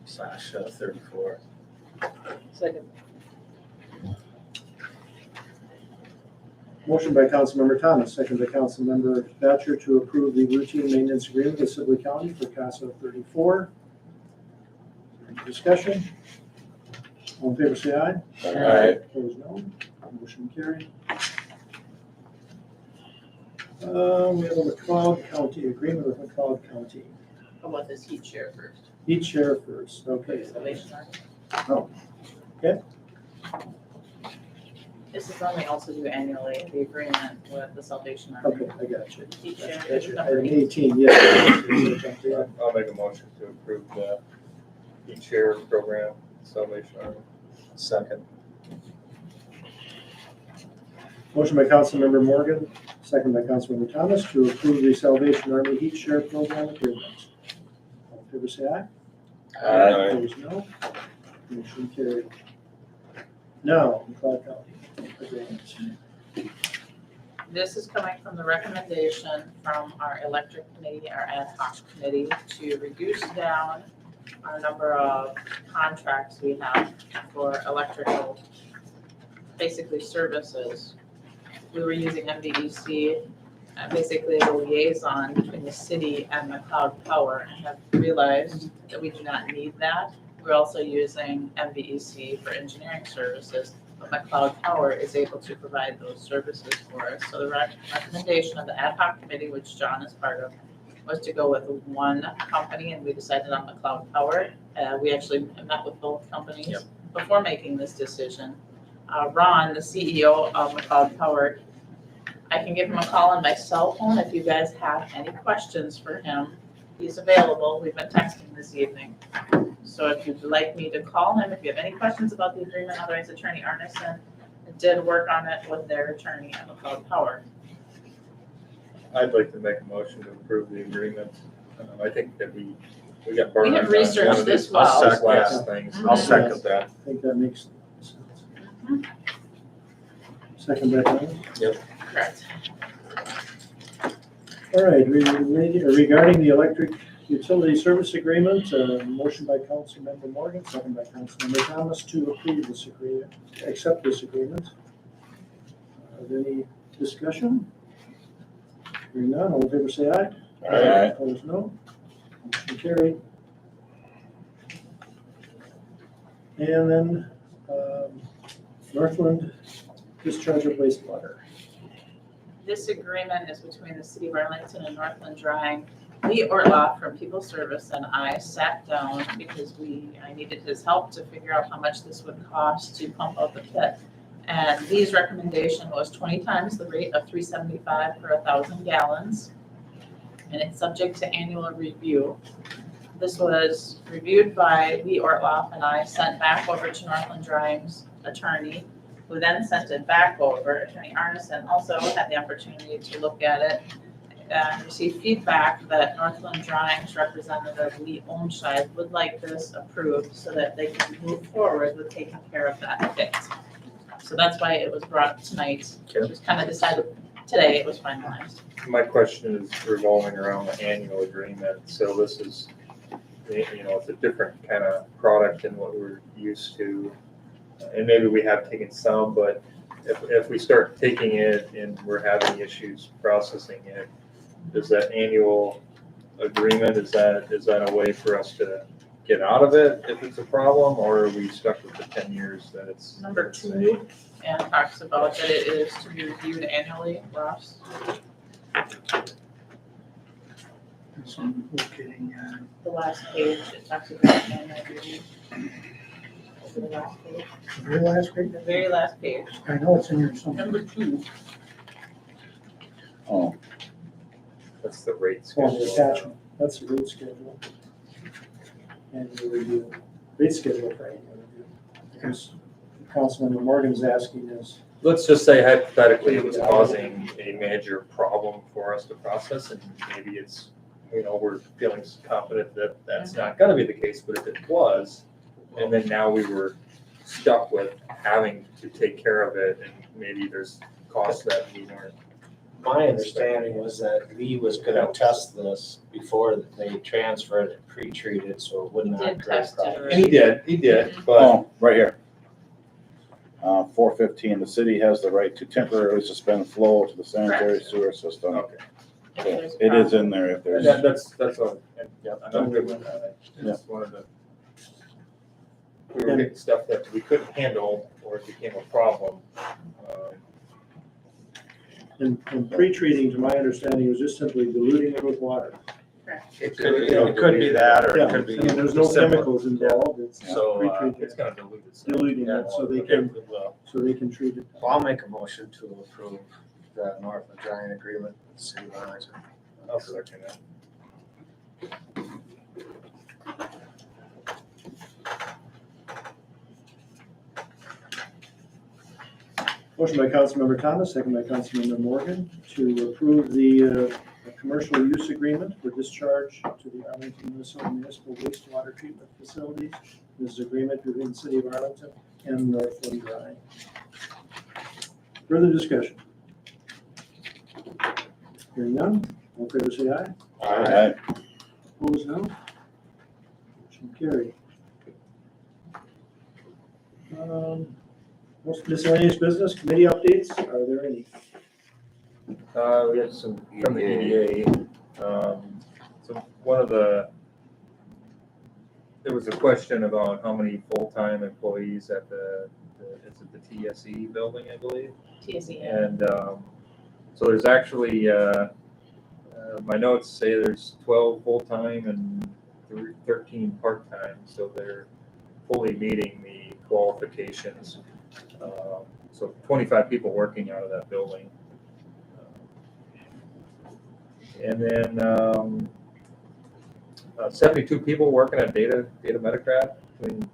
Sasha 34. Second. Motion by Councilmember Thomas, second by Councilmember Batchor to approve the routine maintenance agreement with Sibley County for CASA 34. Any discussion? All in favor say aye. Aye. Opposed, no. Motion carried. We have a McLeod County agreement with McLeod County. How about this heat share first? Each share first, okay. Salvation Army. Oh, okay. This is one we also do annually, the agreement with the Salvation Army. Okay, I got you. Heat share Got is you. number Item 8. 18, yes. I'll make a motion to approve the each share program, Salvation Army. Second. Motion by Councilmember Morgan, second by Councilmember Thomas to approve the Salvation Army Heat Share Program agreement. All in favor say aye. Aye. Opposed, no. Motion carried. Now, McLeod County agreement. This is coming from the recommendation from our electric committee, our ad hoc committee, to reduce down our number of contracts we have for electrical, basically services. We were using MVEC, basically the liaison between the city and McLeod Power, and have realized that we do not need that. We're also using MVEC for engineering services, but McLeod Power is able to provide those services for us. So the recommendation of the ad hoc committee, which John is part of, was to go with one company, and we decided on McLeod Power. We actually met with both companies before making this decision. Ron, the CEO of McLeod Power, I can give him a call on my cell phone if you guys have any questions for him. He's available. We've been texting this evening. So if you'd like me to call him, if you have any questions about the agreement, otherwise Attorney Arneson did work on it with their attorney at McLeod Power. I'd like to make a motion to approve the agreement. I think that we got We burned have on one researched of this these well. last things. I'll second that. I think that makes sense. Second by Thomas. Correct. All right, regarding the electric utility service agreement, motion by Councilmember Morgan, second by Councilmember Thomas to approve this agreement, accept this agreement. Are there any discussion? Hearing none, all in favor say aye. Aye. Opposed, no. Motion carried. And then Northland discharge of wastewater. This agreement is between the city of Arlington and Northland Drying. Lee Ortloff from People Service and I sat down because I needed his help to figure out how much this would cost to pump out the pit. And Lee's recommendation was 20 times the rate of $3.75 per 1,000 gallons. And it's subject to annual review. This was reviewed by Lee Ortloff and I, sent back over to Northland Drying's attorney, who then sent it back over. Attorney Arneson also had the opportunity to look at it and receive feedback that Northland Drying's representative, Lee Olmscheid, would like this approved so that they can move forward with taking care of that pit. So that's why it was brought tonight. It was kind of decided today, it was finalized. My question is revolving around the annual agreement. So this is, it's a different kind of product than what we're used to. And maybe we have taken some, but if we start taking it and we're having issues processing it, is that annual agreement, is that a way for us to get out of it if it's a problem, or are we stuck with the 10 years that it's? Number 2, and talks about that it is to be reviewed annually, Ross. So I'm locating, The last page, it talks about annual review. Over the last page, the very last page. the very last page, I know it's in here somewhere. number 2. Oh, That's the rate On the schedule. attachment, that's the rate schedule. annual review, rate schedule for annual review. Because Councilmember Morgan's asking is, Let's just say hypothetically it was causing a major problem for us to process, and maybe it's, we're feeling confident that that's not gonna be the case, but if it was, and then now we were stuck with having to take care of it, and maybe there's costs that we weren't. My understanding was that Lee was gonna test this before they transferred it, pre-treated, so it would not Did create test it problems. already. He did, but Oh, right here. 415, the city has the right to temporarily suspend flow to the sanitary sewer system. okay. If there's a It is problem. in there if there's. That's all, I'm good with that. I just wanted to. We were getting stuff that we couldn't handle, or it became a problem. in pre-treating, to my understanding, was just simply diluting it with water. It could be that, or Yeah, it could be. I mean, there's no simple. chemicals involved, it's So, pre-treating, It's gonna dilute itself. diluting Yeah, it so they okay, can, well, treat it. I'll make a motion to approve the Northland Giant agreement with the city of Arlington. I'll second it. Motion by Councilmember Thomas, second by Councilmember Morgan, to approve the commercial use agreement for discharge to the Arlington, Minnesota Municipal Wastewater Treatment Facilities. This is agreement between the city of Arlington and Northland Drive. Further discussion? Hearing none, all in favor say aye. Aye. Opposed, no. Motion carried. Most miscellaneous business, committee updates, are there any? We had some from the EDA. So there was a question about how many full-time employees at is it the TSE building, I believe? TSE. And so there's actually, my notes say there's 12 full-time and 13 part-time, so they're fully meeting the qualifications. So 25 people working out of that building. And then 72 people working at Data Metacrat. I mean,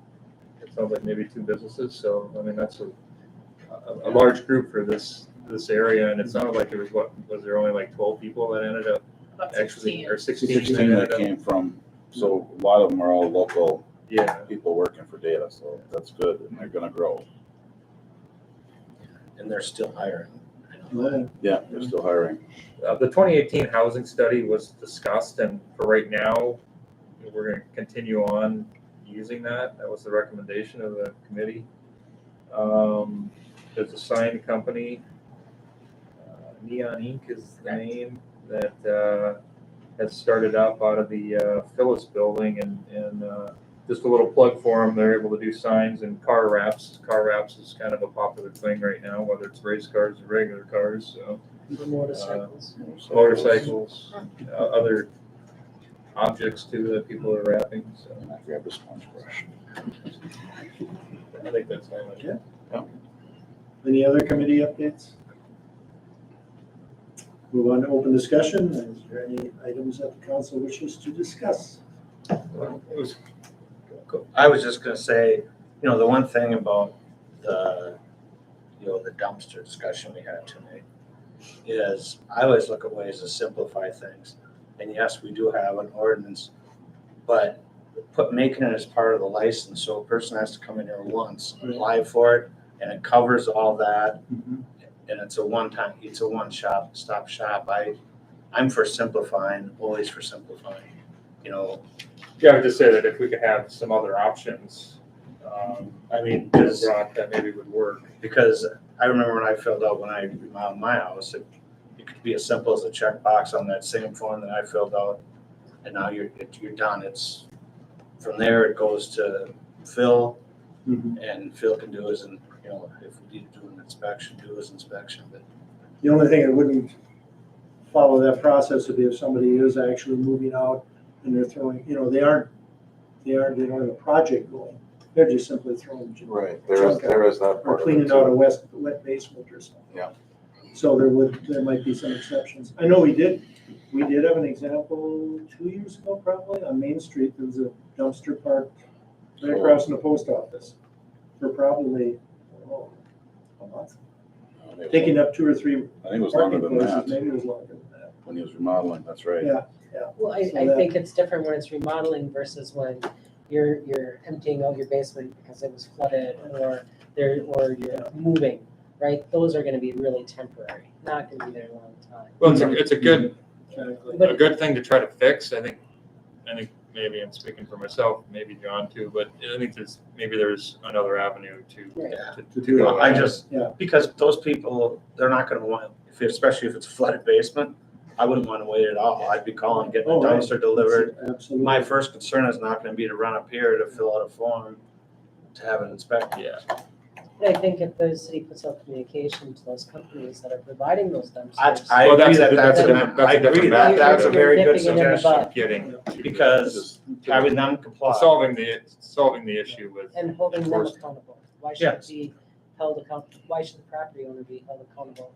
it sounds like maybe 2 businesses, so I mean, that's a large group for this area, and it sounded like there was there only like 12 people that ended up About actually, 16. or 16 16 that that ended up. came from, so a lot of them are all local Yeah, people working for Data, so that's good, and they're gonna grow. And they're still hiring. Yeah, they're still hiring. the 2018 housing study was discussed, and for right now, we're going to continue on using that. That was the recommendation of the committee. There's a sign company, Neon Inc. is the name, that has started up out of the Phyllis building, and just a little plug for them. They're able to do signs and car wraps. Car wraps is kind of a popular thing right now, whether it's race cars or regular cars. So Motorcycles. motorcycles, other objects too that people are wrapping. So And I grabbed a sponge brush. I think that's fine. Yeah. Any other committee updates? Move on to open discussion. Is there any items that the council wishes to discuss? Well, it was I was just gonna say, the one thing about the dumpster discussion we had tonight is I always look at ways to simplify things. And yes, we do have an ordinance, but making it as part of the license, so a person has to come in here once, apply for it, and it covers all that. And it's a one-stop shop. I'm for simplifying, always for simplifying, Yeah, I would just say that if we could have some other options, that maybe would work. Because I remember when I filled out when I remodeled my house, it could be as simple as a checkbox on that same form that I filled out, and now you're done. It's from there it goes to Phil, and Phil can do his, if we need to do an inspection, do his inspection. But The only thing that wouldn't follow that process would be if somebody is actually moving out and they're throwing, they don't have a project going. They're just simply throwing. Right, there is that Or part of it cleaning out a too. wet basement or something. Yeah. So there might be some exceptions. I know we did have an example 2 years ago, probably, on Main Street. There was a dumpster parked right across from the post office for probably, a month. Taking up 2 or 3 I think it was longer parking than places. that, Maybe it was longer than that. when he was remodeling, that's right. Yeah. Well, I So that- think it's different when it's remodeling versus when you're emptying out your basement because it was flooded or you're moving, right? Those are gonna be really temporary, not gonna be there a long time. Well, it's a good Exactly. thing to try to fix. I think maybe I'm speaking for myself, maybe John too, but I think there's another avenue to do go. I at. just, because those people, they're not gonna want, especially if it's a flooded basement, I wouldn't wanna wait at all. I'd be calling, getting a Oh, right. dumpster delivered. Absolutely. My first concern is not gonna be to run up here to fill out a form to have it inspected. Yeah. But I think if the city puts out communication to those companies that are providing those dumpsters. I Well, agree that's that's a a, different- I that's a agree different that, that's a You're very good nipping it in the suggestion, butt. Getting because having them comply. solving the issue with. And holding them Enforce- accountable. Why should it be held accountable? Why should the property owner be held accountable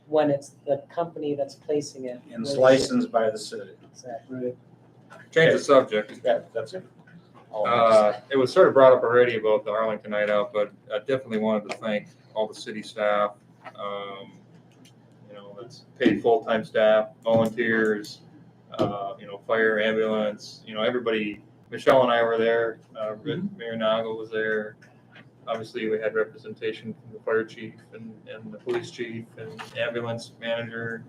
when it's the company that's placing it? And it's licensed by the city. Exactly. Right. Change the subject. Yeah, that's it. It was sort of brought up already about the Arlington Night Out, but I definitely wanted to thank all the city staff. That's paid full-time staff, volunteers, fire, ambulance, everybody. Michelle and I were there, Mayor Nagel was there. Obviously, we had representation from the fire chief and the police chief and ambulance manager,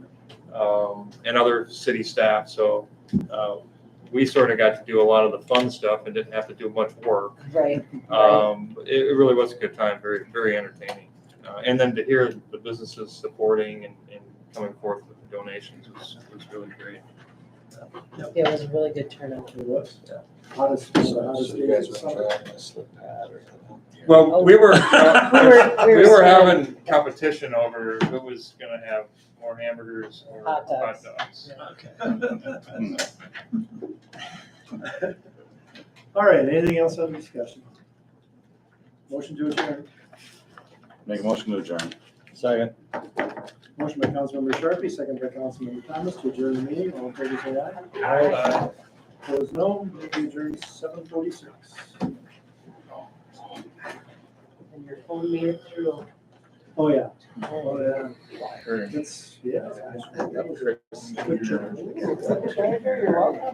and other city staff. So we sort of got to do a lot of the fun stuff and didn't have to do much work. Right. It really was a good time, very, very entertaining. And then to hear the businesses supporting and coming forth with the donations was really great. Yeah, it was a really good turnout. It was. Hottest day of the summer. Well, we were we were having competition over who was going to have more hamburgers or Hot dogs. All right, anything else on discussion? Motion to adjourn. Make a motion to adjourn. Second. Motion by Councilmember Sharpie, second by Councilmember Thomas to adjourn the meeting. All in favor, say aye. Aye. Opposed, no. Meeting adjourned 7:46. And your phone made it through. Oh, yeah. Oh, Oh, yeah. That's, yeah. That was a good job. You're welcome.